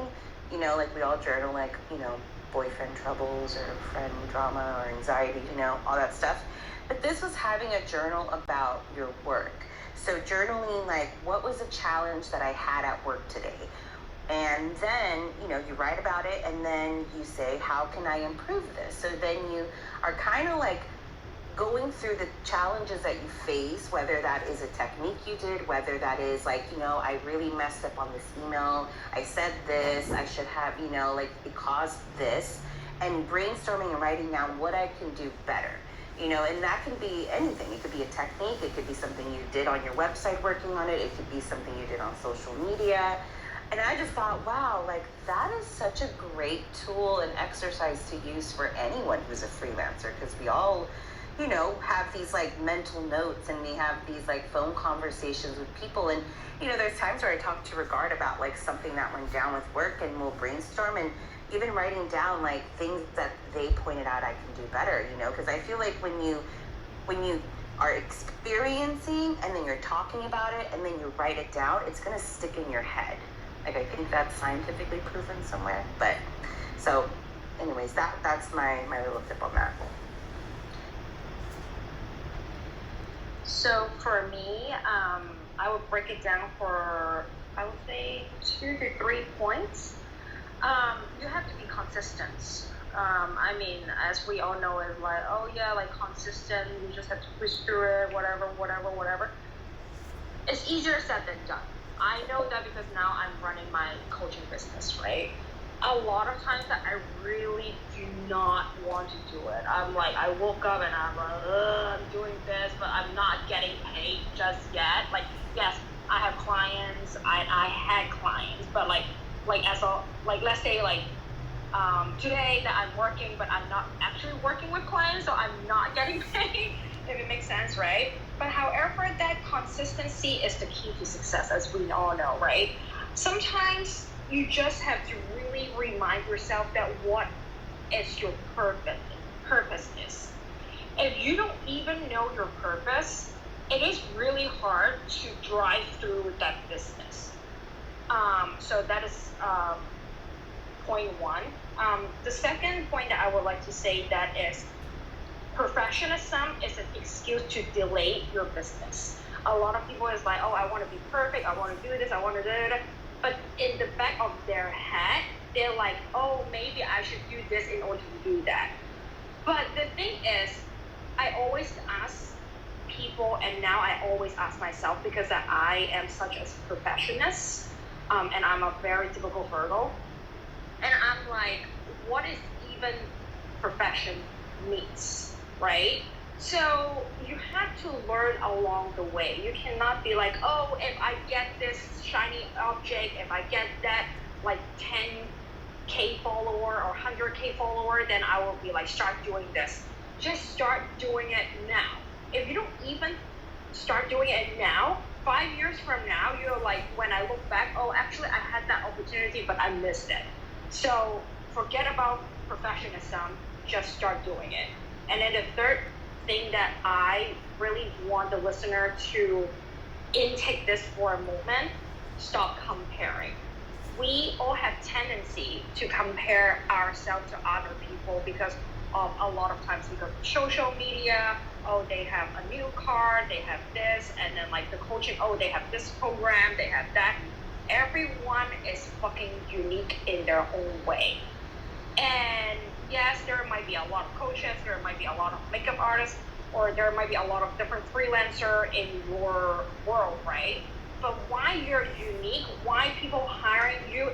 Speaker 3: Like we all journal, like boyfriend troubles or friend drama or anxiety, all that stuff. But this was having a journal about your work. So journaling, like, what was a challenge that I had at work today? And then, you write about it, and then you say, how can I improve this? So then you are kind of like going through the challenges that you face, whether that is a technique you did, whether that is like, I really messed up on this email, I said this, I should have, like, it caused this, and brainstorming and writing down what I can do better. And that can be anything. It could be a technique, it could be something you did on your website working on it, it could be something you did on social media. And I just thought, wow, like, that is such a great tool and exercise to use for anyone who's a freelancer, because we all have these like mental notes, and we have these like phone conversations with people, and there's times where I talk to Regard about like something that went down with work, and we'll brainstorm, and even writing down like things that they pointed out I can do better, because I feel like when you are experiencing and then you're talking about it and then you write it down, it's going to stick in your head. Like, I think that's scientifically proven somewhere. But so anyways, that's my little tip on that.
Speaker 2: So for me, I would break it down for, I would say, 2 to 3 points. You have to be consistent. I mean, as we all know, it's like, oh yeah, like consistent, you just have to push through it, whatever. It's easier said than done. I know that because now I'm running my coaching business, right? A lot of times that I really do not want to do it. I'm like, I woke up and I'm like, I'm doing this, but I'm not getting paid just yet. Like, yes, I have clients, I had clients, but like as a, like, let's say like, today that I'm working, but I'm not actually working with clients, so I'm not getting paid, if it makes sense, right? But however, that consistency is the key to success, as we all know, right? Sometimes you just have to really remind yourself that what is your purpose is. If you don't even know your purpose, it is really hard to drive through that business. So that is point one. The second point that I would like to say that is perfectionism is an excuse to delay your business. A lot of people is like, oh, I want to be perfect, I want to do this, I want to do that. But in the back of their head, they're like, oh, maybe I should do this in order to do that. But the thing is, I always ask people, and now I always ask myself, because I am such a perfectionist, and I'm a very typical Virgo. And I'm like, what is even perfection means, right? So you have to learn along the way. You cannot be like, oh, if I get this shiny object, if I get that like 10K follower or 100K follower, then I will be like, start doing this. Just start doing it now. If you don't even start doing it now, 5 years from now, you're like, when I look back, oh, actually I had that opportunity, but I missed it. So forget about perfectionism, just start doing it. And then the third thing that I really want the listener to intake this for a moment, stop comparing. We all have tendency to compare ourselves to other people because of a lot of times because of social media. Oh, they have a new car, they have this, and then like the coaching, oh, they have this program, they have that. Everyone is fucking unique in their own way. And yes, there might be a lot of coaches, there might be a lot of makeup artists, or there might be a lot of different freelancers in your world, right? But why you're unique, why people hiring you,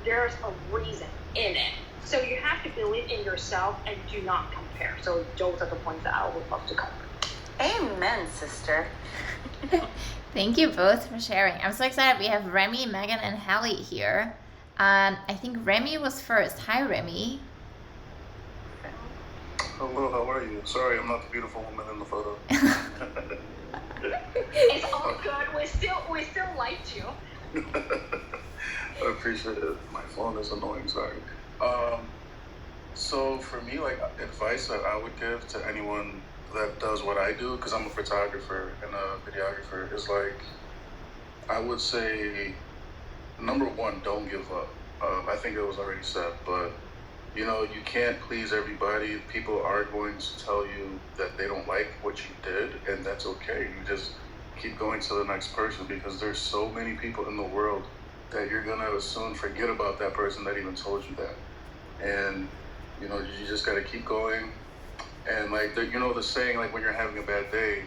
Speaker 2: there's a reason in it. So you have to believe in yourself and do not compare. So those are the points that I would love to cover.
Speaker 3: Amen, sister.
Speaker 1: Thank you both for sharing. I'm so excited. We have Remy, Megan, and Hallie here. I think Remy was first. Hi, Remy.
Speaker 4: Hello, how are you? Sorry, I'm not the beautiful woman in the photo.
Speaker 2: It's all good. We still like you.
Speaker 4: I appreciate it. My phone is annoying, sorry. So for me, like, advice that I would give to anyone that does what I do, because I'm a photographer and a videographer, is like, I would say, number one, don't give up. I think it was already said, but you know, you can't please everybody. People are going to tell you that they don't like what you did, and that's okay. You just keep going to the next person, because there's so many people in the world that you're gonna soon forget about that person that even told you that. And you know, you just gotta keep going. And like you know the saying, like when you're having a bad day,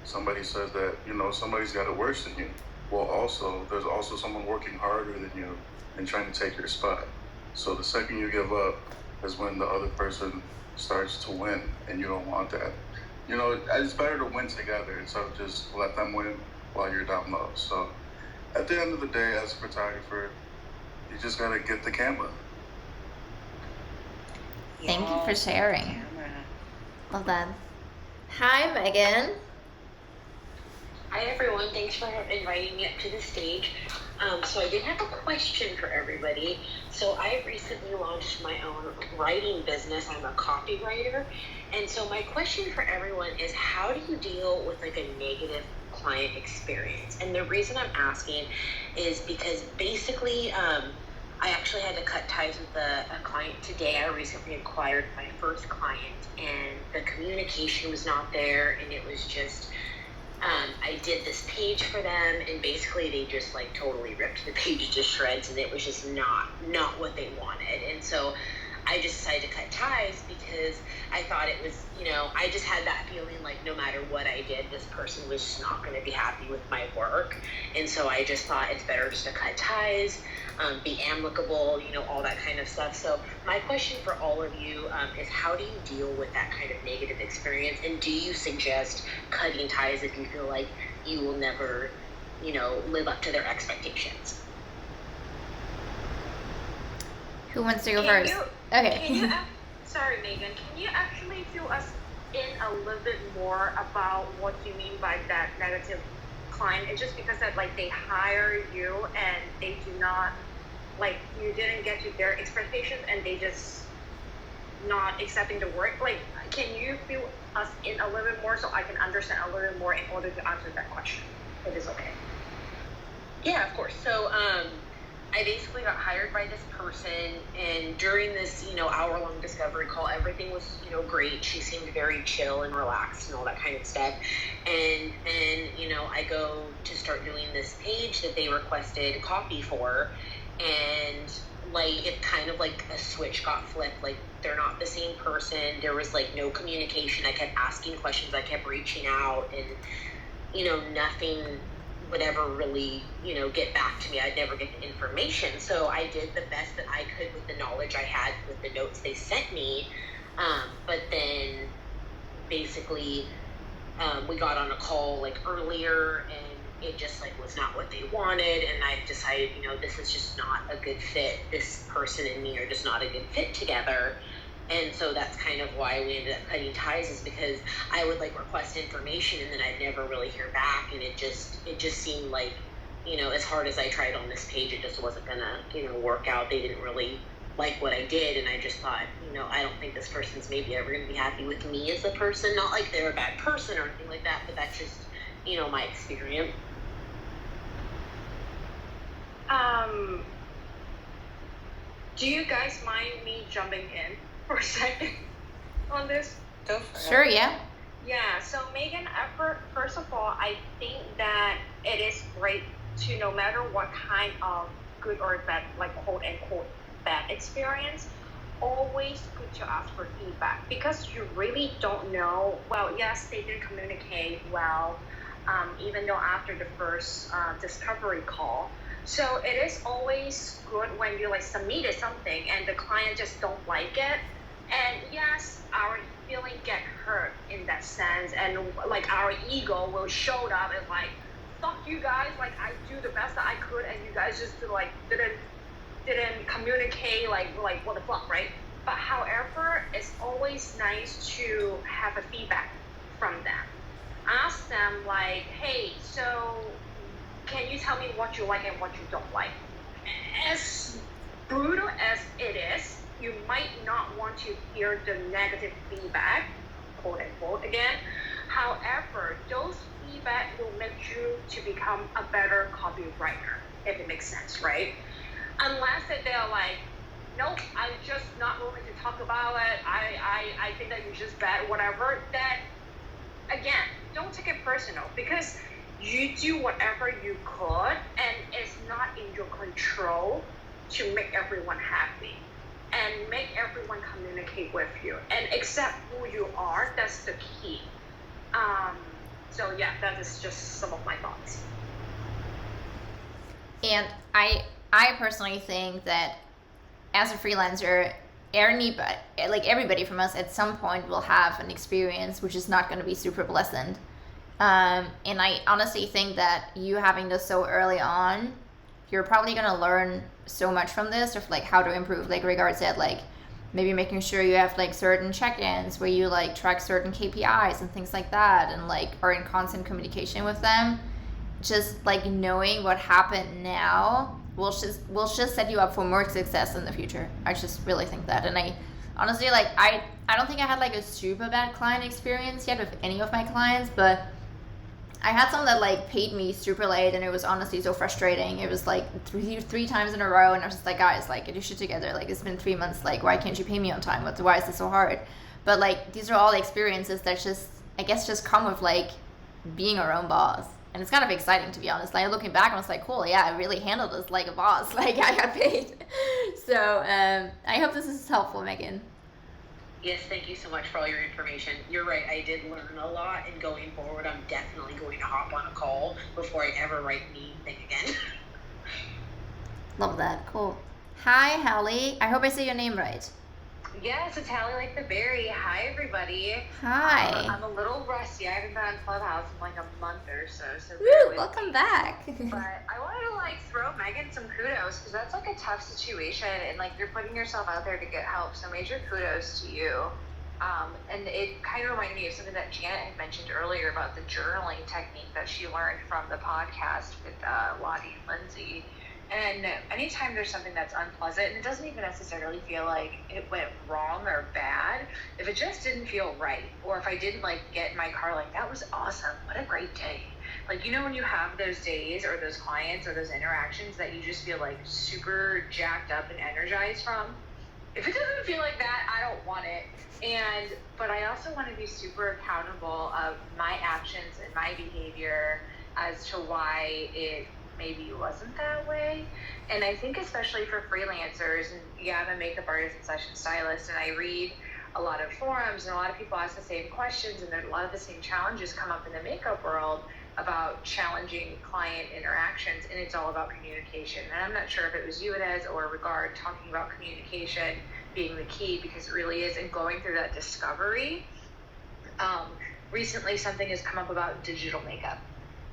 Speaker 4: somebody says that, you know, somebody's got it worse than you. Well, also there's also someone working harder than you and trying to take your spot. So the second you give up is when the other person starts to win, and you don't want that. You know, it's better to win together instead of just let them win while you're down low. So at the end of the day, as a photographer, you just gotta get the camera.
Speaker 1: Thank you for sharing. Love that. Hi, Megan.
Speaker 5: Hi everyone, thanks for inviting me up to the stage. So I did have a question for everybody. So I recently launched my own writing business. I'm a copywriter. And so my question for everyone is, how do you deal with like a negative client experience? And the reason I'm asking is because basically, I actually had to cut ties with a client today. I recently acquired my first client, and the communication was not there, and it was just, I did this page for them, and basically they just like totally ripped the page to shreds, and it was just not what they wanted. And so I just decided to cut ties because I thought it was, you know, I just had that feeling like no matter what I did, this person was just not going to be happy with my work. And so I just thought it's better just to cut ties, be amicable, you know, all that kind of stuff. So my question for all of you is, how do you deal with that kind of negative experience? And do you suggest cutting ties if you feel like you will never, you know, live up to their expectations?
Speaker 1: Who wants to go first? Okay.
Speaker 2: Sorry, Megan. Can you actually fill us in a little bit more about what you mean by that negative client? It's just because that like they hire you and they do not, like, you didn't get to their expectations and they just not accepting the work. Like, can you fill us in a little bit more so I can understand a little bit more in order to answer that question? If it's okay.
Speaker 5: Yeah, of course. So I basically got hired by this person, and during this, you know, hour-long discovery call, everything was, you know, great. She seemed very chill and relaxed and all that kind of stuff. And then, you know, I go to start doing this page that they requested copy for, and like it kind of like a switch got flipped. Like they're not the same person. There was like no communication. I kept asking questions. I kept reaching out, and you know, nothing would ever really, you know, get back to me. I'd never get the information. So I did the best that I could with the knowledge I had with the notes they sent me. But then basically we got on a call like earlier, and it just like was not what they wanted. And I decided, you know, this is just not a good fit. This person and me are just not a good fit together. And so that's kind of why we ended up cutting ties, is because I would like request information and then I'd never really hear back. And it just seemed like, you know, as hard as I tried on this page, it just wasn't gonna, you know, work out. They didn't really like what I did. And I just thought, you know, I don't think this person's maybe ever gonna be happy with me as a person. Not like they're a bad person or anything like that, but that's just, you know, my experience.
Speaker 2: Do you guys mind me jumping in for a second on this?
Speaker 3: Go for it.
Speaker 1: Sure, yeah.
Speaker 2: Yeah, so Megan, first of all, I think that it is great to, no matter what kind of good or bad, like quote unquote bad experience, always good to ask for feedback, because you really don't know. Well, yes, they didn't communicate well, even though after the first discovery call. So it is always good when you like submitted something and the client just don't like it. And yes, our feeling get hurt in that sense, and like our ego will show up and like, fuck you guys, like I do the best that I could and you guys just like didn't communicate, like what the fuck, right? But however, it's always nice to have a feedback from them. Ask them like, hey, so can you tell me what you like and what you don't like? As brutal as it is, you might not want to hear the negative feedback, quote unquote, again. However, those feedback will make you to become a better copywriter, if it makes sense, right? Unless that they're like, nope, I'm just not willing talk about it. I think that you're just bad, whatever. That, again, don't take it personal, because you do whatever you could, and it's not in your control to make everyone happy and make everyone communicate with you and accept who you are. That's the key. So yeah, that is just some of my thoughts.
Speaker 1: And I personally think that as a freelancer, everybody from us at some point will have an experience which is not going to be super pleasant. And I honestly think that you having this so early on, you're probably going to learn so much from this, of like how to improve, like Rigard said, like maybe making sure you have like certain check-ins where you like track certain KPIs and things like that, and like are in constant communication with them. Just like knowing what happened now will just set you up for more success in the future. I just really think that. And I honestly, like, I don't think I had like a super bad client experience yet with any of my clients, but I had some that like paid me super late, and it was honestly so frustrating. It was like three times in a row, and I was just like, guys, like, get your shit together. Like, it's been 3 months. Like, why can't you pay me on time? Why is this so hard? But like, these are all experiences that just, I guess, just come with like being our own boss. And it's kind of exciting, to be honest. Like, looking back, I was like, cool, yeah, I really handled this like a boss. Like, I got paid. So I hope this is helpful, Megan.
Speaker 5: Yes, thank you so much for all your information. You're right, I did learn a lot, and going forward, I'm definitely going to hop on a call before I ever write anything again.
Speaker 1: Love that. Cool. Hi, Hallie. I hope I say your name right.
Speaker 3: Yes, it's Hallie like the berry. Hi, everybody.
Speaker 1: Hi.
Speaker 3: I'm a little rusty. I haven't been on Clubhouse in like a month or so.
Speaker 1: Woo, welcome back.
Speaker 3: But I wanted to like throw Megan some kudos, because that's like a tough situation, and like you're putting yourself out there to get help. So major kudos to you. And it kind of reminded me of something that Janet had mentioned earlier about the journaling technique that she learned from the podcast with Lottie and Lindsay. And anytime there's something that's unpleasant, and it doesn't even necessarily feel like it went wrong or bad, if it just didn't feel right, or if I didn't like get in my car like, that was awesome, what a great day. Like, you know, when you have those days or those clients or those interactions that you just feel like super jacked up and energized from, if it doesn't feel like that, I don't want it. But I also want to be super accountable of my actions and my behavior as to why it maybe wasn't that way. And I think especially for freelancers, and yeah, I'm a makeup artist and session stylist, and I read a lot of forums, and a lot of people ask the same questions, and a lot of the same challenges come up in the makeup world about challenging client interactions, and it's all about communication. And I'm not sure if it was you, Ines, or Regard, talking about communication being the key, because it really is. And going through that discovery, recently something has come up about digital makeup.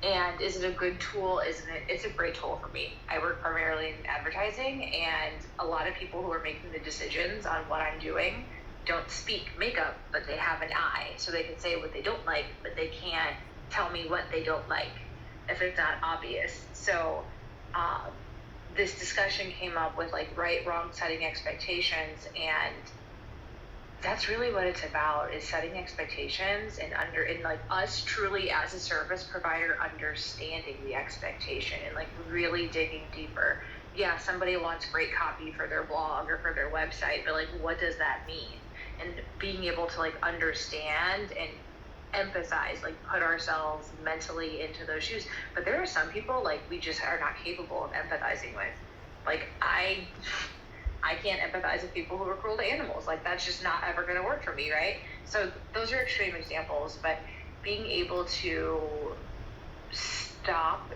Speaker 3: And is it a good tool? Isn't it? It's a great tool for me. I work primarily in advertising, and a lot of people who are making the decisions on what I'm doing don't speak makeup, but they have an eye. So they can say what they don't like, but they can't tell me what they don't like if it's not obvious. So this discussion came up with like right, wrong, setting expectations, and that's really what it's about, is setting expectations, and like us truly as a service provider understanding the expectation and like really digging deeper. Yeah, somebody wants great copy for their blog or for their website, but like, what does that mean? And being able to like understand and empathize, like put ourselves mentally into those shoes. But there are some people like we just are not capable of empathizing with. Like I can't empathize with people who are cruel to animals. Like, that's just not ever going to work for me, right? So those are extreme examples, but being able to stop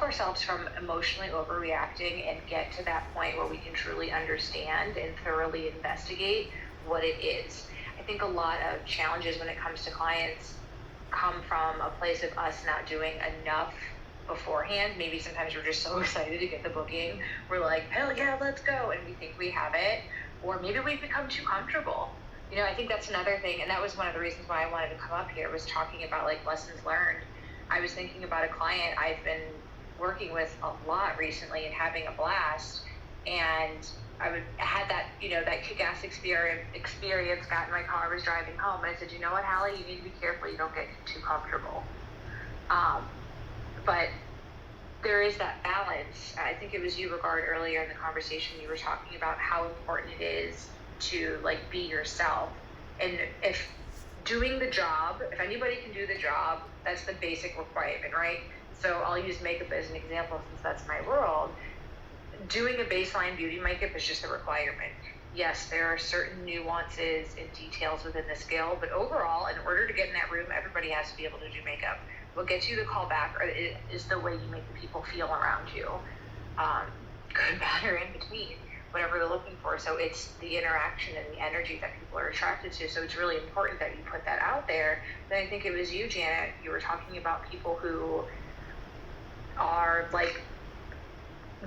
Speaker 3: ourselves from emotionally overreacting and get to that point where we can truly understand and thoroughly investigate what it is. I think a lot of challenges when it comes to clients come from a place of us not doing enough beforehand. Maybe sometimes we're just so excited to get the booking, we're like, hell yeah, let's go, and we think we have it. Or maybe we've become too comfortable. You know, I think that's another thing, and that was one of the reasons why I wanted to come up here, was talking about like lessons learned. I was thinking about a client I've been working with a lot recently and having a blast, and I had that, you know, that kick-ass experience, got in my car, was driving home, and I said, you know what, Hallie, you need to be careful you don't get too comfortable. But
Speaker 5: there is that balance. I think it was you, Regard, earlier in the conversation, you were talking about how important it is to like be yourself. And if doing the job, if anybody can do the job, that's the basic requirement, right? So I'll use makeup as an example since that's my world. Doing a baseline beauty makeup is just a requirement. Yes, there are certain nuances and details within the skill, but overall, in order to get in that room, everybody has to be able to do makeup. What gets you the call back is the way you make the people feel around you. Good, bad, or in between, whatever they're looking for. So it's the interaction and the energy that people are attracted to. So it's really important that you put that out there. Then I think it was you, Janet, you were talking about people who are like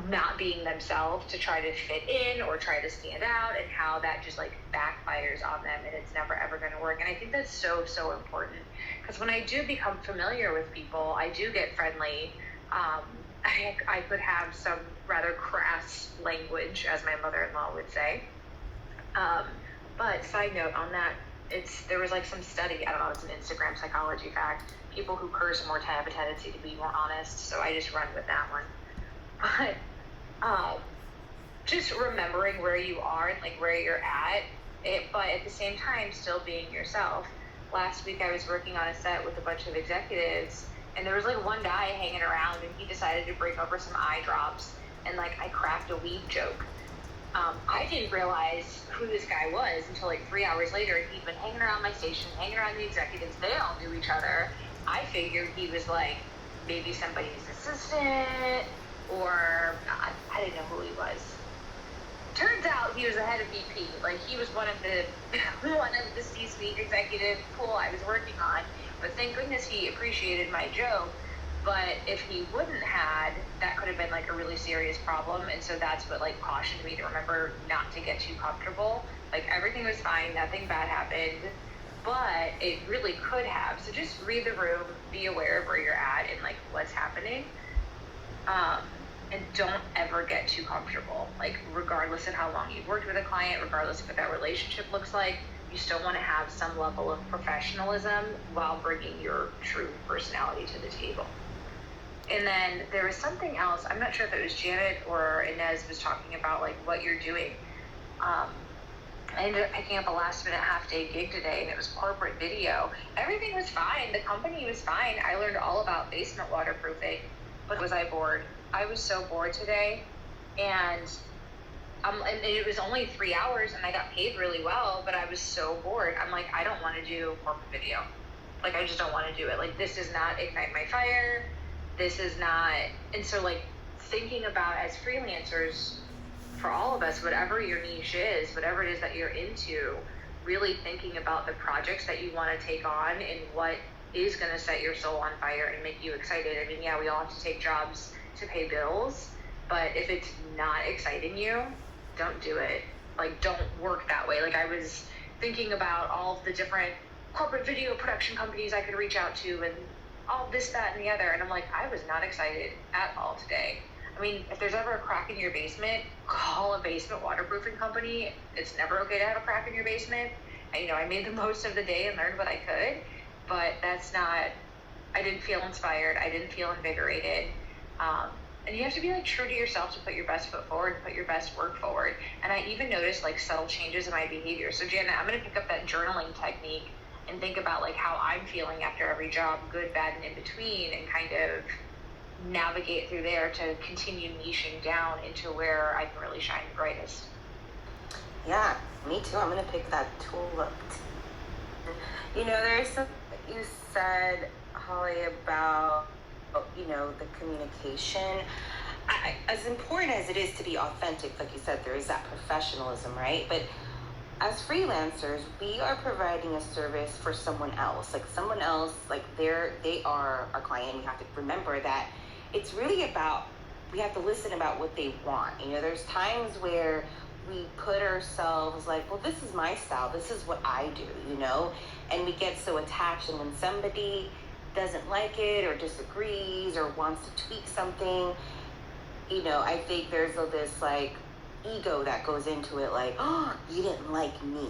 Speaker 5: not being themselves to try to fit in or try to stand out, and how that just like backfires on them and it's never ever going to work. And I think that's so important, because when I do become familiar with people, I do get friendly. I could have some rather crass language, as my mother-in-law would say. But side note on that, there was like some study, I don't know, it's an Instagram psychology fact, people who curse more have a tendency to be more honest, so I just run with that one. But just remembering where you are and like where you're at, but at the same time still being yourself. Last week I was working on a set with a bunch of executives, and there was like one guy hanging around, and he decided to bring over some eye drops, and like I cracked a weed joke. I didn't realize who this guy was until like 3 hours later. He'd been hanging around my station, hanging around the executives. They all knew each other. I figured he was like maybe somebody's assistant, or I didn't know who he was. Turns out he was the head of VP. Like he was one of the C-suite executive pool I was working on. But thank goodness he appreciated my joke. But if he wouldn't had, that could have been like a really serious problem. And so that's what like cautioned me to remember not to get too comfortable. Like everything was fine, nothing bad happened, but it really could have. So just read the room, be aware of where you're at and like what's happening. And don't ever get too comfortable. Like regardless of how long you've worked with a client, regardless of what that relationship looks like, you still want to have some level of professionalism while bringing your true personality to the table. And then there was something else, I'm not sure if it was Janet or Ines was talking about like what you're doing. I ended up picking up a last minute half-day gig today, and it was corporate video. Everything was fine, the company was fine. I learned all about basement waterproofing, but was I bored? I was so bored today, and it was only 3 hours, and I got paid really well, but I was so bored. I'm like, I don't want to do corporate video. Like, I just don't want to do it. Like, this does not ignite my fire. This is not, and so like thinking about as freelancers, for all of us, whatever your niche is, whatever it is that you're into, really thinking about the projects that you want to take on and what is going to set your soul on fire and make you excited. I mean, yeah, we all have to take jobs to pay bills, but if it's not exciting you, don't do it. Like, don't work that way. Like, I was thinking about all of the different corporate video production companies I could reach out to and all this, that, and the other, and I'm like, I was not excited at all today. I mean, if there's ever a crack in your basement, call a basement waterproofing company. It's never okay to have a crack in your basement. I made the most of the day and learned what I could, but that's not, I didn't feel inspired. I didn't feel invigorated. And you have to be like true to yourself to put your best foot forward, put your best work forward. And I even noticed like subtle changes in my behavior. So Janet, I'm going to pick up that journaling technique and think about like how I'm feeling after every job, good, bad, and in between, and kind of navigate through there to continue niching down into where I can really shine the brightest.
Speaker 3: Yeah, me too. I'm going to pick that tool up. There's something you said, Holly, about, the communication. As important as it is to be authentic, like you said, there is that professionalism, right? But as freelancers, we are providing a service for someone else. Like someone else, like they are our client. You have to remember that it's really about, we have to listen about what they want. There's times where we put ourselves like, well, this is my style. This is what I do, and we get so attached. And when somebody doesn't like it or disagrees or wants to tweak something, I think there's this like ego that goes into it, like, oh, you didn't like me,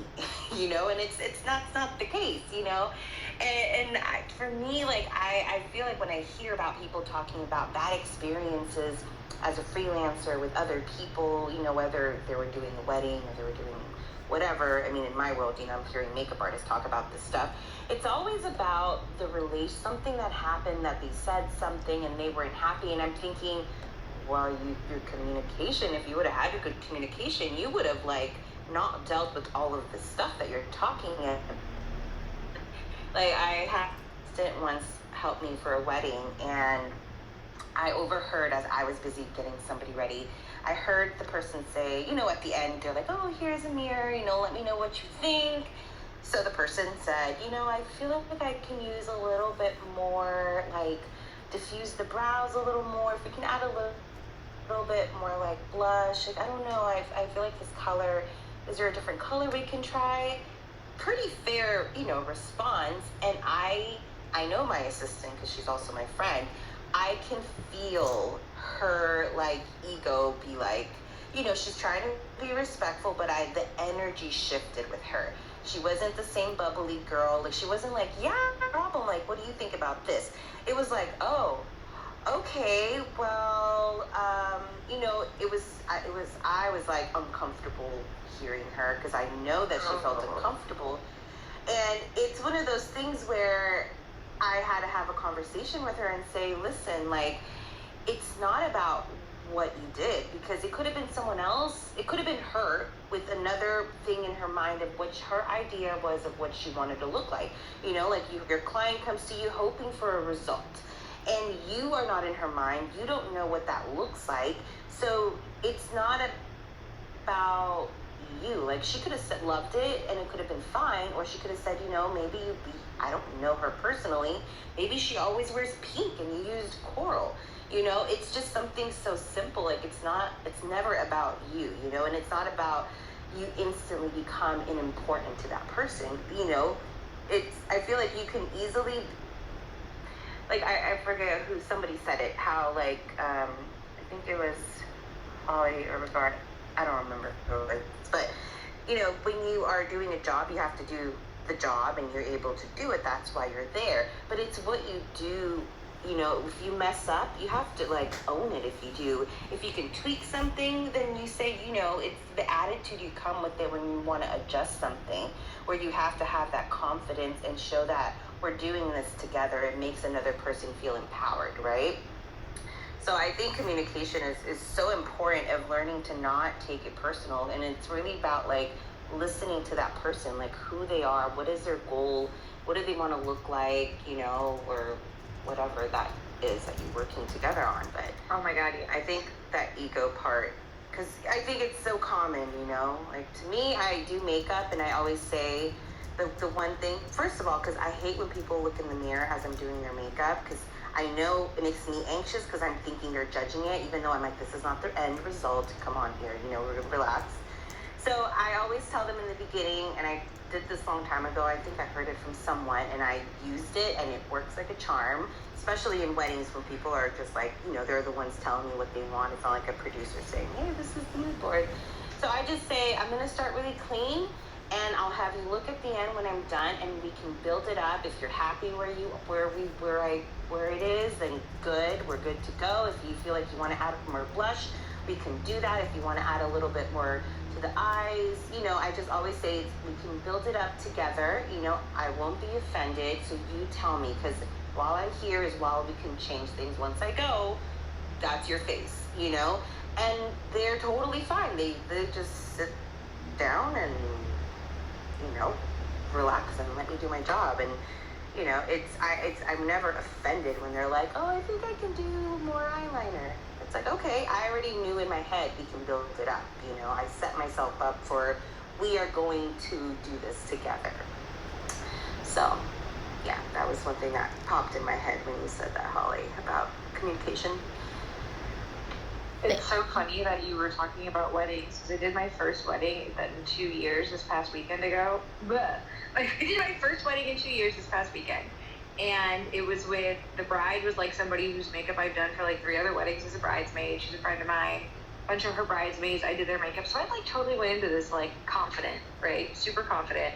Speaker 3: you know, and it's not the case, you know. For me, like, I feel like when I hear about people talking about bad experiences as a freelancer with other people, you know, whether they were doing a wedding or they were doing whatever. I mean, in my world, you know, I'm hearing makeup artists talk about this stuff. It's always about the relation, something that happened, that they said something and they weren't happy. And I'm thinking, well, your communication, if you would have had a good communication, you would have, like, not dealt with all of the stuff that you're talking about. Like, I had a student once help me for a wedding, and I overheard, as I was busy getting somebody ready, I heard the person say, you know, at the end, they're like, oh, here's a mirror, you know, let me know what you think. So the person said, you know, I feel like I can use a little bit more, like, diffuse the brows a little more. If we can add a little bit more, like, blush. Like, I don't know, I feel like this color, is there a different color we can try? Pretty fair, you know, response. And I know my assistant, because she's also my friend. I can feel her, like, ego be like, you know, she's trying to be respectful, but the energy shifted with her. She wasn't the same bubbly girl. Like, she wasn't like, yeah, no problem. Like, what do you think about this? It was like, oh, okay, well, you know, I was like uncomfortable hearing her, because I know that she felt uncomfortable. And it's one of those things where I had to have a conversation with her and say, listen, like, it's not about what you did, because it could have been someone else. It could have been her with another thing in her mind of what her idea was of what she wanted to look like. You know, like, your client comes to you hoping for a result, and you are not in her mind. You don't know what that looks like. So it's not about you. Like, she could have said, loved it, and it could have been fine, or she could have said, you know, maybe I don't know her personally, maybe she always wears pink and you used coral. You know, it's just something so simple. Like, it's never about you, you know, and it's not about you instantly become unimportant to that person. You know, I feel like you can easily, like, I forget who, somebody said it, how, like, I think it was Holly or Regard, I don't remember who it was, but, you know, when you are doing a job, you have to do the job, and you're able to do it. That's why you're there. But it's what you do. You know, if you mess up, you have to, like, own it. If you do, if you can tweak something, then you say, you know, it's the attitude you come with it when you want to adjust something, where you have to have that confidence and show that we're doing this together. It makes another person feel empowered, right? So I think communication is so important, of learning to not take it personal. And it's really about, like, listening to that person, like, who they are, what is their goal, what do they want to look like, you know, or whatever that is that you're working together on. But
Speaker 5: Oh my God,
Speaker 3: I think that ego part, because I think it's so common, you know, like, to me, I do makeup, and I always say the one thing, first of all, because I hate when people look in the mirror as I'm doing their makeup, because I know it makes me anxious, because I'm thinking they're judging it, even though I'm like, this is not the end result, come on here, you know, relax. So I always tell them in the beginning, and I did this a long time ago, I think I heard it from someone, and I used it, and it works like a charm, especially in weddings when people are just like, you know, they're the ones telling me what they want. It's not like a producer saying, hey, this is the mood board. So I just say, I'm going to start really clean, and I'll have you look at the end when I'm done, and we can build it up. If you're happy where it is, then good, we're good to go. If you feel like you want to add more blush, we can do that. If you want to add a little bit more to the eyes, you know, I just always say we can build it up together. You know, I won't be offended, so you tell me, because while I'm here is while we can change things. Once I go, that's your face, you know. And they're totally fine. They just sit down and, you know, relax and let me do my job. And, you know, I'm never offended when they're like, oh, I think I can do more eyeliner. It's like, okay, I already knew in my head we can build it up. You know, I set myself up for, we are going to do this together. So, yeah, that was one thing that popped in my head when you said that, Holly, about communication.
Speaker 5: It's so funny that you were talking about weddings, because I did my first wedding in 2 years this past weekend ago. Blech. Like, I did my first wedding in 2 years this past weekend. And it was with, the bride was like somebody whose makeup I've done for like 3 other weddings as a bridesmaid. She's a friend of mine. bunch of her bridesmaids. I did their makeup. So I like totally went into this like confident, right? Super confident.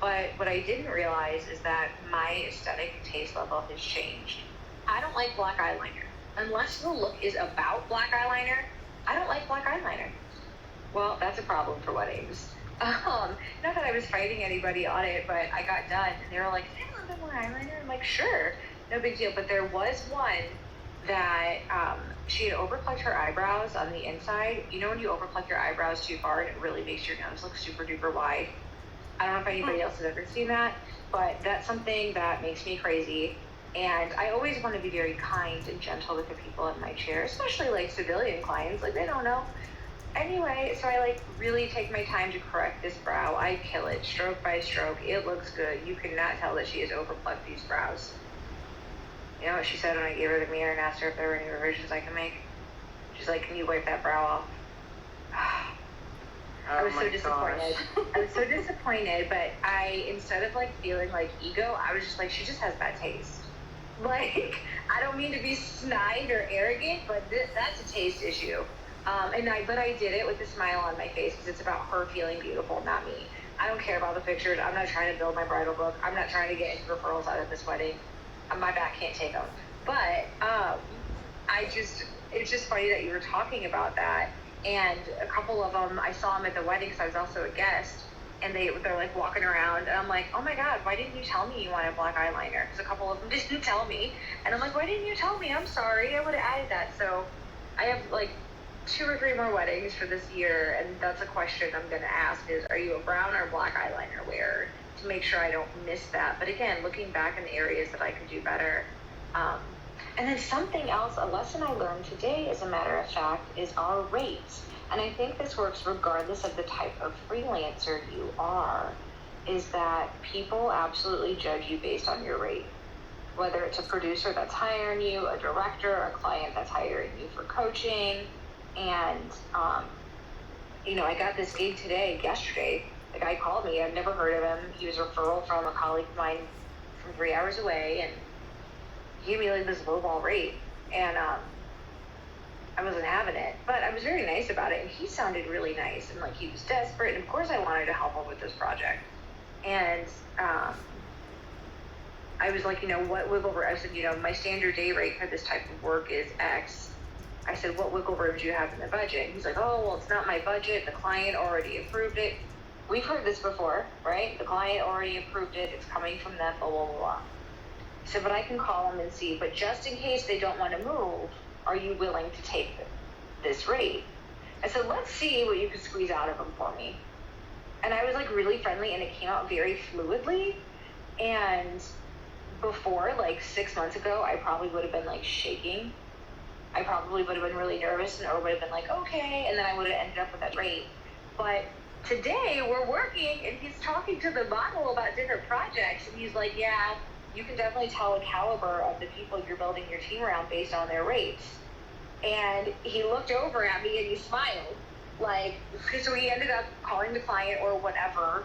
Speaker 5: But what I didn't realize is that my aesthetic taste level has changed. I don't like black eyeliner. Unless the look is about black eyeliner, I don't like black eyeliner. Well, that's a problem for weddings. Not that I was fighting anybody on it, but I got done and they were like, "Hey, a little bit more eyeliner." I'm like, sure, no big deal. But there was one that she had overplucked her eyebrows on the inside. You know when you overpluck your eyebrows too far and it really makes your nose look super duper wide? I don't know if anybody else has ever seen that, but that's something that makes me crazy. And I always want to be very kind and gentle with the people in my chair, especially like civilian clients, like they don't know. Anyway, so I like really take my time to correct this brow. I kill it stroke by stroke. It looks good. You cannot tell that she has overplucked these brows. You know what she said when I gave her the mirror and asked her if there were any revisions I can make? She's like, "Can you wipe that brow off?" I was so disappointed. I was so disappointed, but instead of like feeling like ego, I was just like, she just has bad taste. Like, I don't mean to be snide or arrogant, but that's a taste issue. But I did it with a smile on my face because it's about her feeling beautiful, not me. I don't care about the pictures. I'm not trying to build my bridal book. I'm not trying to get any referrals out of this wedding. My back can't take them. But it's just funny that you were talking about that. And a couple of them, I saw them at the wedding because I was also a guest. And they're like walking around, and I'm like, "Oh my God, why didn't you tell me you wanted black eyeliner?" Because a couple of them didn't tell me, and I'm like, "Why didn't you tell me? I'm sorry, I would have added that." So I have like 2 or 3 more weddings for this year, and that's a question I'm going to ask: is are you a brown or black eyeliner wearer? To make sure I don't miss that. But again, looking back in the areas that I could do better. And then something else, a lesson I learned today, as a matter of fact, is our rates. And I think this works regardless of the type of freelancer you are, is that people absolutely judge you based on your rate. Whether it's a producer that's hiring you, a director, a client that's hiring you for coaching. And, I got this gig yesterday. The guy called me. I'd never heard of him. He was a referral from a colleague of mine from 3 hours away. And he gave me like this lowball rate. And, I wasn't having it, but I was very nice about it, and he sounded really nice, and like he was desperate, and of course I wanted to help him with this project. And I was like, what wiggle room? I said, my standard day rate for this type of work is X. I said, what wiggle room do you have in the budget? And he's like, "Oh, well, it's not my budget. The client already approved it." We've heard this before, right? The client already approved it. It's coming from them, blah, blah, blah. I said, "But I can call them and see, but just in case they don't want to move, are you willing to take this rate?" I said, "Let's see what you can squeeze out of them for me." And I was like really friendly, and it came out very fluidly. And before, like 6 months ago, I probably would have been like shaking. I probably would have been really nervous, and or would have been like, okay, and then I would have ended up with that rate. But today we're working, and he's talking to the model about different projects, and he's like, "Yeah, you can definitely tell the caliber of the people you're building your team around based on their rates." And he looked over at me and he smiled. Like, so he ended up calling the client or whatever,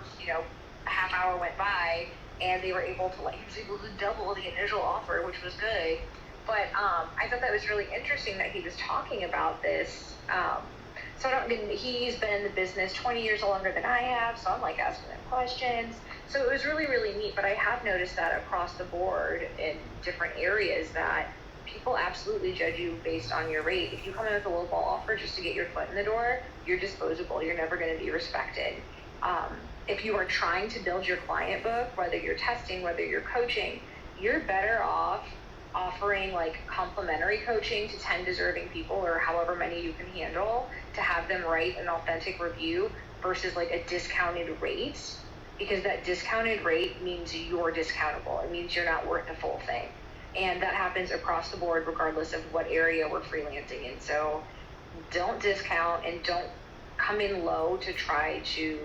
Speaker 5: a half hour went by, and they were able to, he was able to double the initial offer, which was good. But I thought that was really interesting that he was talking about this. He's been in the business 20 years longer than I have, so I'm like asking him questions. So it was really, really neat, but I have noticed that across the board in different areas that people absolutely judge you based on your rate. If you come in with a low ball offer just to get your foot in the door, you're disposable. You're never going to be respected. If you are trying to build your client book, whether you're testing, whether you're coaching, you're better off offering like complimentary coaching to 10 deserving people or however many you can handle to have them write an authentic review versus like a discounted rate. Because that discounted rate means you're discountable. It means you're not worth the full thing. And that happens across the board regardless of what area we're freelancing in. So don't discount and don't come in low to try to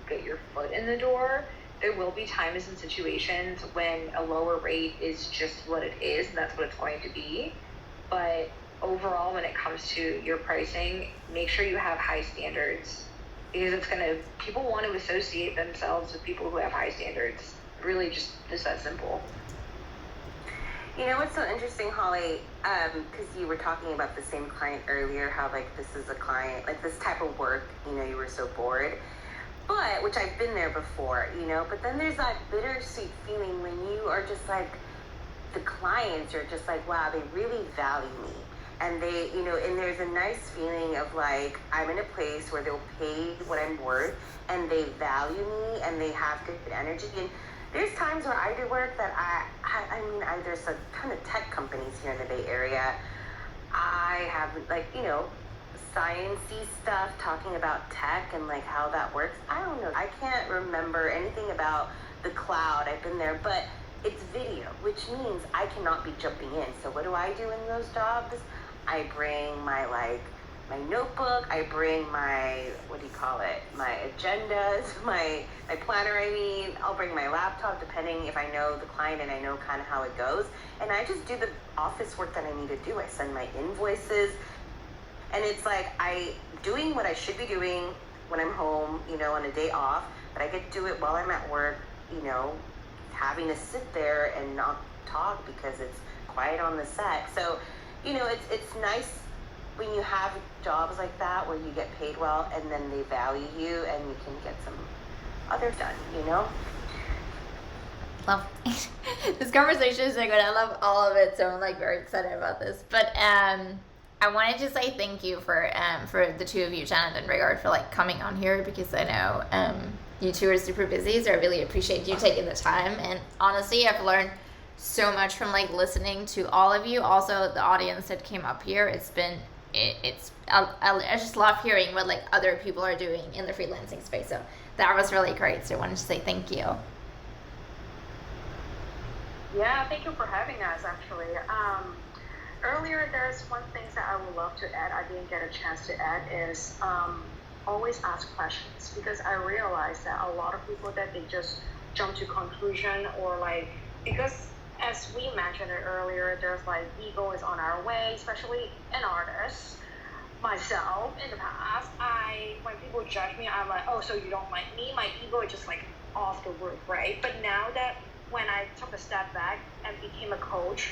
Speaker 5: get your foot in the door. There will be times and situations when a lower rate is just what it is, and that's what it's going to be. But overall, when it comes to your pricing, make sure you have high standards. Because people want to associate themselves with people who have high standards. Really just that simple.
Speaker 3: You know what's so interesting, Holly? Because you were talking about the same client earlier, how like this is a client, like this type of work, you were so bored. But, which I've been there before, but then there's that bittersweet feeling when you are just like, the clients are just like, wow, they really value me. And they, and there's a nice feeling of like, I'm in a place where they'll pay what I'm worth and they value me and they have good energy. And there's times where I do work that there's a ton of tech companies here in the Bay Area. I have like, sciencey stuff talking about tech and like how that works. I don't know. I can't remember anything about the cloud. I've been there, but it's video, which means I cannot be jumping in. So what do I do in those jobs? I bring my notebook, I bring my, my agendas, my planner, I'll bring my laptop depending if I know the client and I know kind of how it goes. And I just do the office work that I need to do. I send my invoices. And it's like doing what I should be doing when I'm home, on a day off, but I get to do it while I'm at work, having to sit there and not talk because it's quiet on the set. So, it's nice when you have jobs like that where you get paid well and then they value you and you can get some other done,
Speaker 1: Love this conversation is so good. I love all of it, so I'm like very excited about this. But I wanted to say thank you for the two of you, Janet and Rigard, for like coming on here, because I know you two are super busy, so I really appreciate you taking the time. And honestly, I've learned so much from like listening to all of you. Also, the audience that came up here, I just love hearing what like other people are doing in the freelancing space. So that was really great. So I wanted to say thank you.
Speaker 2: Yeah, thank you for having us. Actually, earlier there's one thing that I would love to add. I didn't get a chance to add is always ask questions, because I realized that a lot of people that they just jump to conclusion, or like, because as we mentioned it earlier, there's like ego is on our way, especially an artist. Myself in the past, when people judge me, I'm like, oh, so you don't like me? My ego is just like off the roof, right? But now that when I took a step back and became a coach,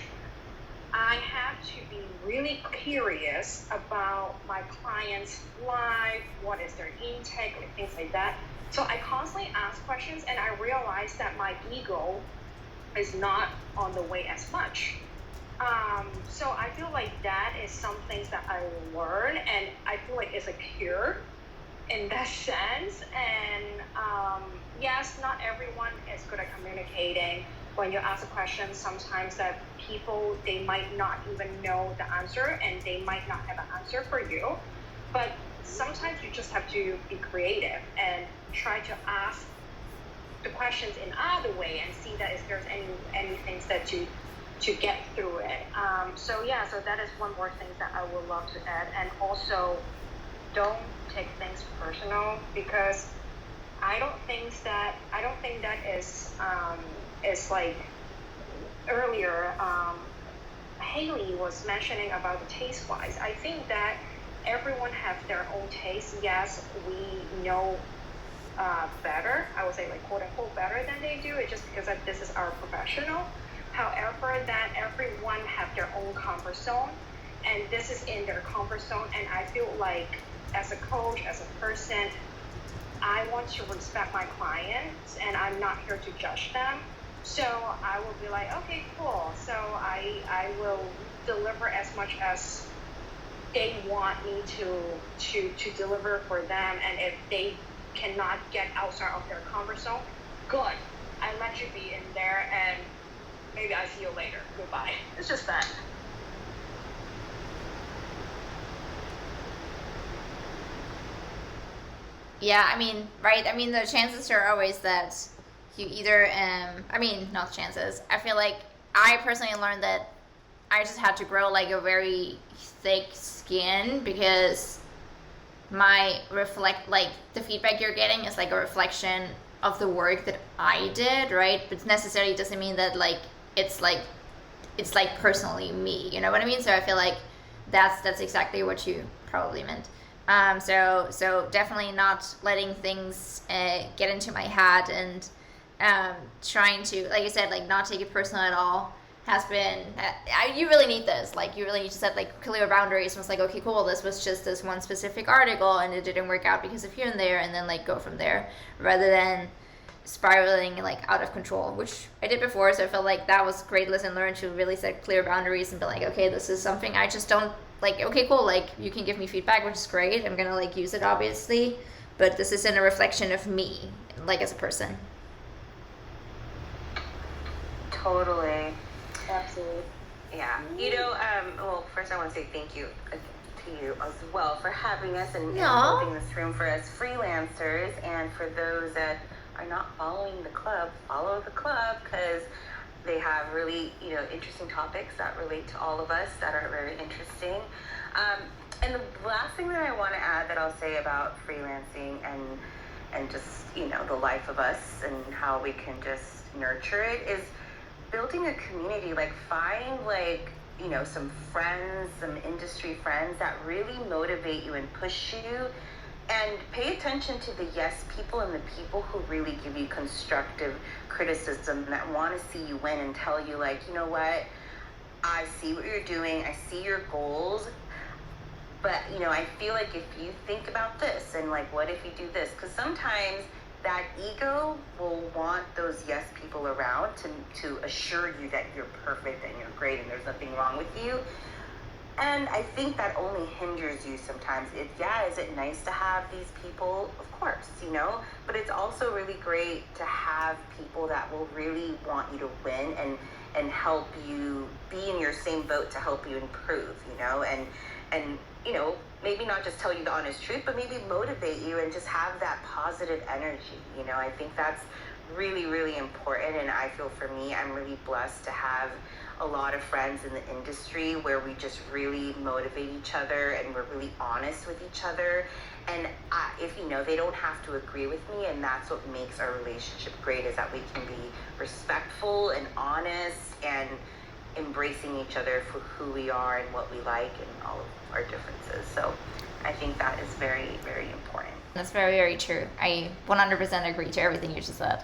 Speaker 2: I have to be really curious about my clients' life, what is their intake, and things like that. So I constantly ask questions, and I realize that my ego is not on the way as much. So I feel like that is some things that I learn, and I feel like it's a cure in that sense. And yes, not everyone is good at communicating. When you ask a question, sometimes that people, they might not even know the answer, and they might not have an answer for you. But sometimes you just have to be creative and try to ask the questions in other way and see that if there's any things that to get through it. So that is one more thing that I would love to add. And also, don't take things personal, because I don't think that is like earlier. Haley was mentioning about the taste wise. I think that everyone have their own taste. Yes, we know better. I would say like quote unquote better than they do. It's just because this is our professional. However, that everyone have their own comfort zone, and this is in their comfort zone. And I feel like as a coach, as a person, I want to respect my clients, and I'm not here to judge them. So I will be like, okay, cool. So I will deliver as much as they want me to deliver for them. And if they cannot get outside of their comfort zone, good. I let you be in there, and maybe I see you later. Goodbye. It's just that.
Speaker 1: Yeah, I mean, right? I mean, the chances are always that you either, not chances. I feel like I personally learned that I just had to grow like a very thick skin, because the feedback you're getting is like a reflection of the work that I did, right? But necessarily doesn't mean that like it's like personally me, you know what I mean? So I feel like that's exactly what you probably meant. So definitely not letting things get into my head, and trying to, like you said, like not take it personal at all. has been, you really need this. Like, you really need to set like clear boundaries. And it's like, okay, cool, this was just this one specific article and it didn't work out because of here and there, and then like go from there, rather than spiraling like out of control, which I did before. So I felt like that was a great lesson learned, to really set clear boundaries and be like, okay, this is something I just don't like. Okay, cool, like you can give me feedback, which is great, I'm gonna like use it obviously, but this isn't a reflection of me like as a person.
Speaker 3: Totally.
Speaker 2: Absolutely.
Speaker 3: Yeah. Well, first I want to say thank you to you as well for having us and holding this room for us freelancers. And for those that are not following the club, follow the club, because they have really, interesting topics that relate to all of us that are very interesting. And the last thing that I want to add that I'll say about freelancing and just, the life of us and how we can just nurture it is building a community. Like, find some friends, some industry friends that really motivate you and push you, and pay attention to the yes people and the people who really give you constructive criticism, that want to see you win and tell you, like, you know what, I see what you're doing, I see your goals, but I feel like if you think about this, and like, what if you do this? Because sometimes that ego will want those yes people around to assure you that you're perfect and you're great and there's nothing wrong with you. And I think that only hinders you sometimes. Is it nice to have these people? Of course, but it's also really great to have people that will really want you to win and help you be in your same boat, to help you improve, and maybe not just tell you the honest truth, but maybe motivate you and just have that positive energy. I think that's really, really important. And I feel, for me, I'm really blessed to have a lot of friends in the industry where we just really motivate each other and we're really honest with each other. And if they don't have to agree with me, and that's what makes our relationship great, is that we can be respectful and honest and embracing each other for who we are and what we like and all of our differences. So I think that is very, very important.
Speaker 1: That's very, very true. I 100% agree to everything you just said.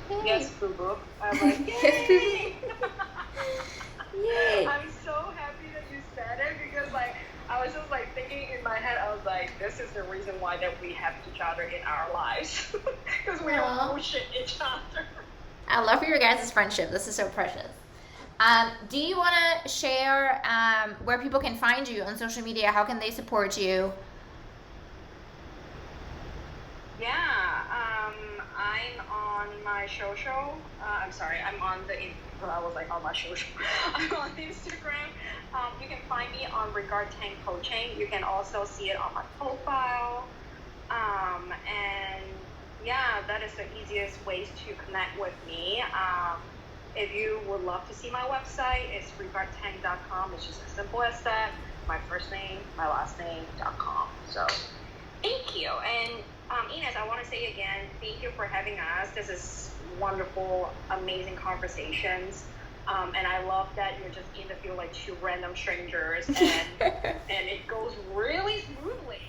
Speaker 2: Yay. Yes, Boo Boo. I'm like, yay!
Speaker 1: Yay!
Speaker 2: I'm so happy that you said it, because I was just thinking in my head, I was like, this is the reason why that we have each other in our lives, because we don't bullshit each other.
Speaker 1: I love your guys' friendship. This is so precious. Do you want to share where people can find you on social media? How can they support you?
Speaker 2: Yeah, I'm on my social. I'm on on my social. I'm on Instagram. You can find me on Regard Tang Coaching. You can also see it on my profile. And yeah, that is the easiest ways to connect with me. If you would love to see my website, it's regardtang.com. It's just as simple as that. My first name, my last name.com. So thank you. And Ines, I want to say again, thank you for having us. This is wonderful, amazing conversations. And I love that you're just in the field like two random strangers, and it goes really smoothly.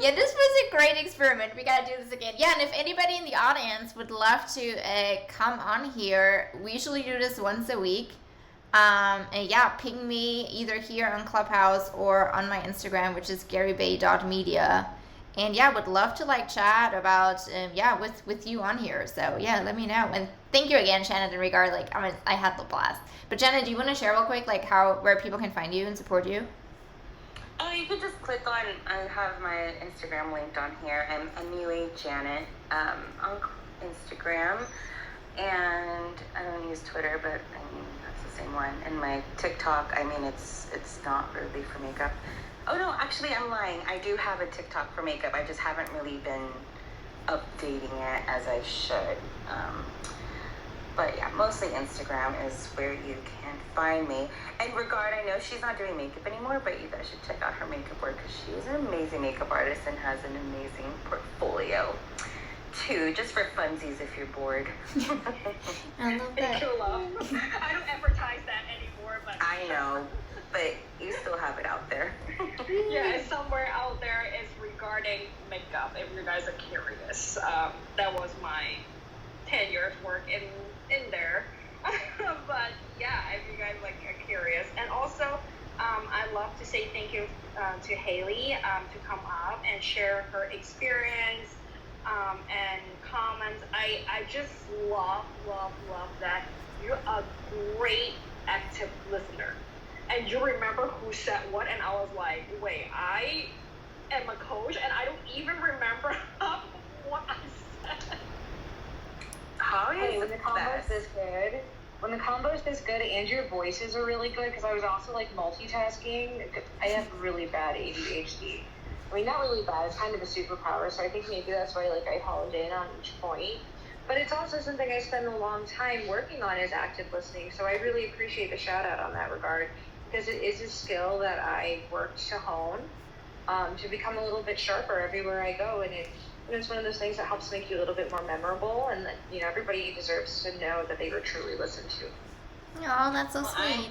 Speaker 1: Yeah, this was a great experiment. We gotta do this again. Yeah, and if anybody in the audience would love to come on here, we usually do this once a week. And yeah, ping me either here on Clubhouse or on my Instagram, which is garibay.media. And yeah, would love to chat about with you on here. So yeah, let me know. And thank you again, Shannon, in regard I had the blast. But Jenna, do you want to share real quick where people can find you and support you?
Speaker 3: You can just click on, I have my Instagram linked on here. I'm MUA Janet on Instagram, and I don't use Twitter, but that's the same one. And my TikTok, it's not really for makeup. Oh no, actually I'm lying. I do have a TikTok for makeup. I just haven't really been updating it as I should. But yeah, mostly Instagram is where you can find me. And Regard, I know she's not doing makeup anymore, but you guys should check out her makeup work, because she's an amazing makeup artist and has an amazing portfolio too, just for funsies if you're bored.
Speaker 1: I love that.
Speaker 2: I don't advertise that anymore, but
Speaker 3: I know, but you still have it out there.
Speaker 2: Yeah, it's somewhere out there. It's regarding makeup, if you guys are curious. That was my 10 years work in there. But yeah, if you guys like are curious, and also I love to say thank you to Haley to come up and share her experience and comments. I just love that you're a great active listener, and you remember who said what, and I was like, wait, I am a coach, and I don't even remember half of what I said.
Speaker 3: Holly
Speaker 5: Hey,
Speaker 3: is
Speaker 5: when
Speaker 3: the
Speaker 5: the combo's
Speaker 3: best.
Speaker 5: this good, when the combo's this good and your voices are really good, because I was also like multitasking. I have really bad ADHD. I mean, not really bad. It's kind of a superpower. So I think maybe that's why like I honed in on each point. But it's also something I spend a long time working on is active listening. So I really appreciate the shout out on that regard because it is a skill that I worked to hone to become a little bit sharper everywhere I go, and it's one of those things that helps make you a little bit more memorable, and that everybody deserves to know that they were truly listened to.
Speaker 1: Oh, that's so
Speaker 3: Well,
Speaker 1: sweet.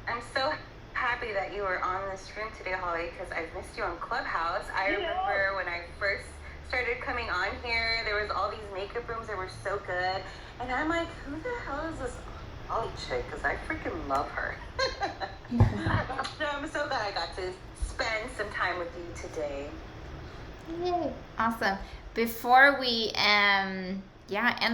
Speaker 3: I'm so happy that you were on this stream today, Holly, because I've missed you on Clubhouse. I remember when I first started coming on here, there was all these makeup rooms that were so good, and I'm like, who the hell is this Holly chick? Because I freaking love her. So I'm so glad I got to spend some time with you today.
Speaker 1: Yay. Awesome. Before we end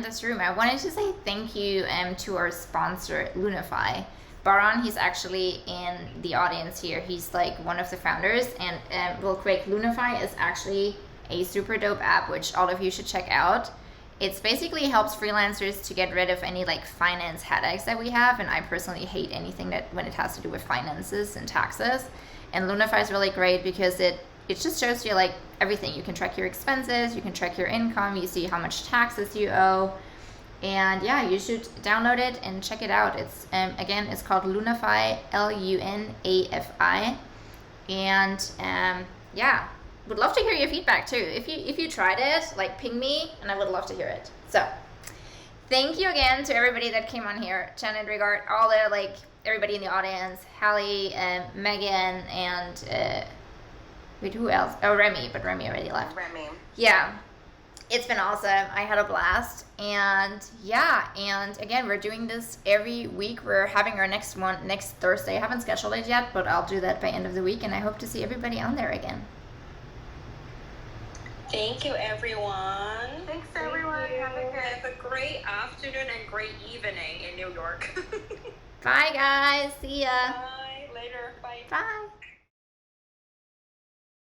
Speaker 1: this room, I wanted to say thank you to our sponsor, Lunify. Baron, he's actually in the audience here. He's like one of the founders, and real quick, Lunify is actually a super dope app which all of you should check out. It's basically helps freelancers to get rid of any like finance headaches that we have, and I personally hate anything that when it has to do with finances and taxes. And Lunify is really great because it just shows you like everything. You can track your expenses, you can track your income, you see how much taxes you owe. And yeah, you should download it and check it out. It's again, it's called Lunafy, Lunafi. And yeah, would love to hear your feedback too. If you tried it, like ping me, and I would love to hear it. So thank you again to everybody that came on here. Janet, Regard, all the like everybody in the audience, Hallie, Megan, and wait, who else? Oh, Remy, but Remy already left.
Speaker 3: Remy.
Speaker 1: Yeah, it's been awesome. I had a blast. And yeah, and again, we're doing this every week. We're having our next one next Thursday. I haven't scheduled it yet, but I'll do that by end of the week, and I hope to see everybody on there again.
Speaker 2: Thank you, everyone.
Speaker 3: Thanks, everyone.
Speaker 2: Have a great afternoon and great evening in New York.
Speaker 1: Bye, guys. See ya.
Speaker 2: Bye. Later. Bye.
Speaker 1: Bye.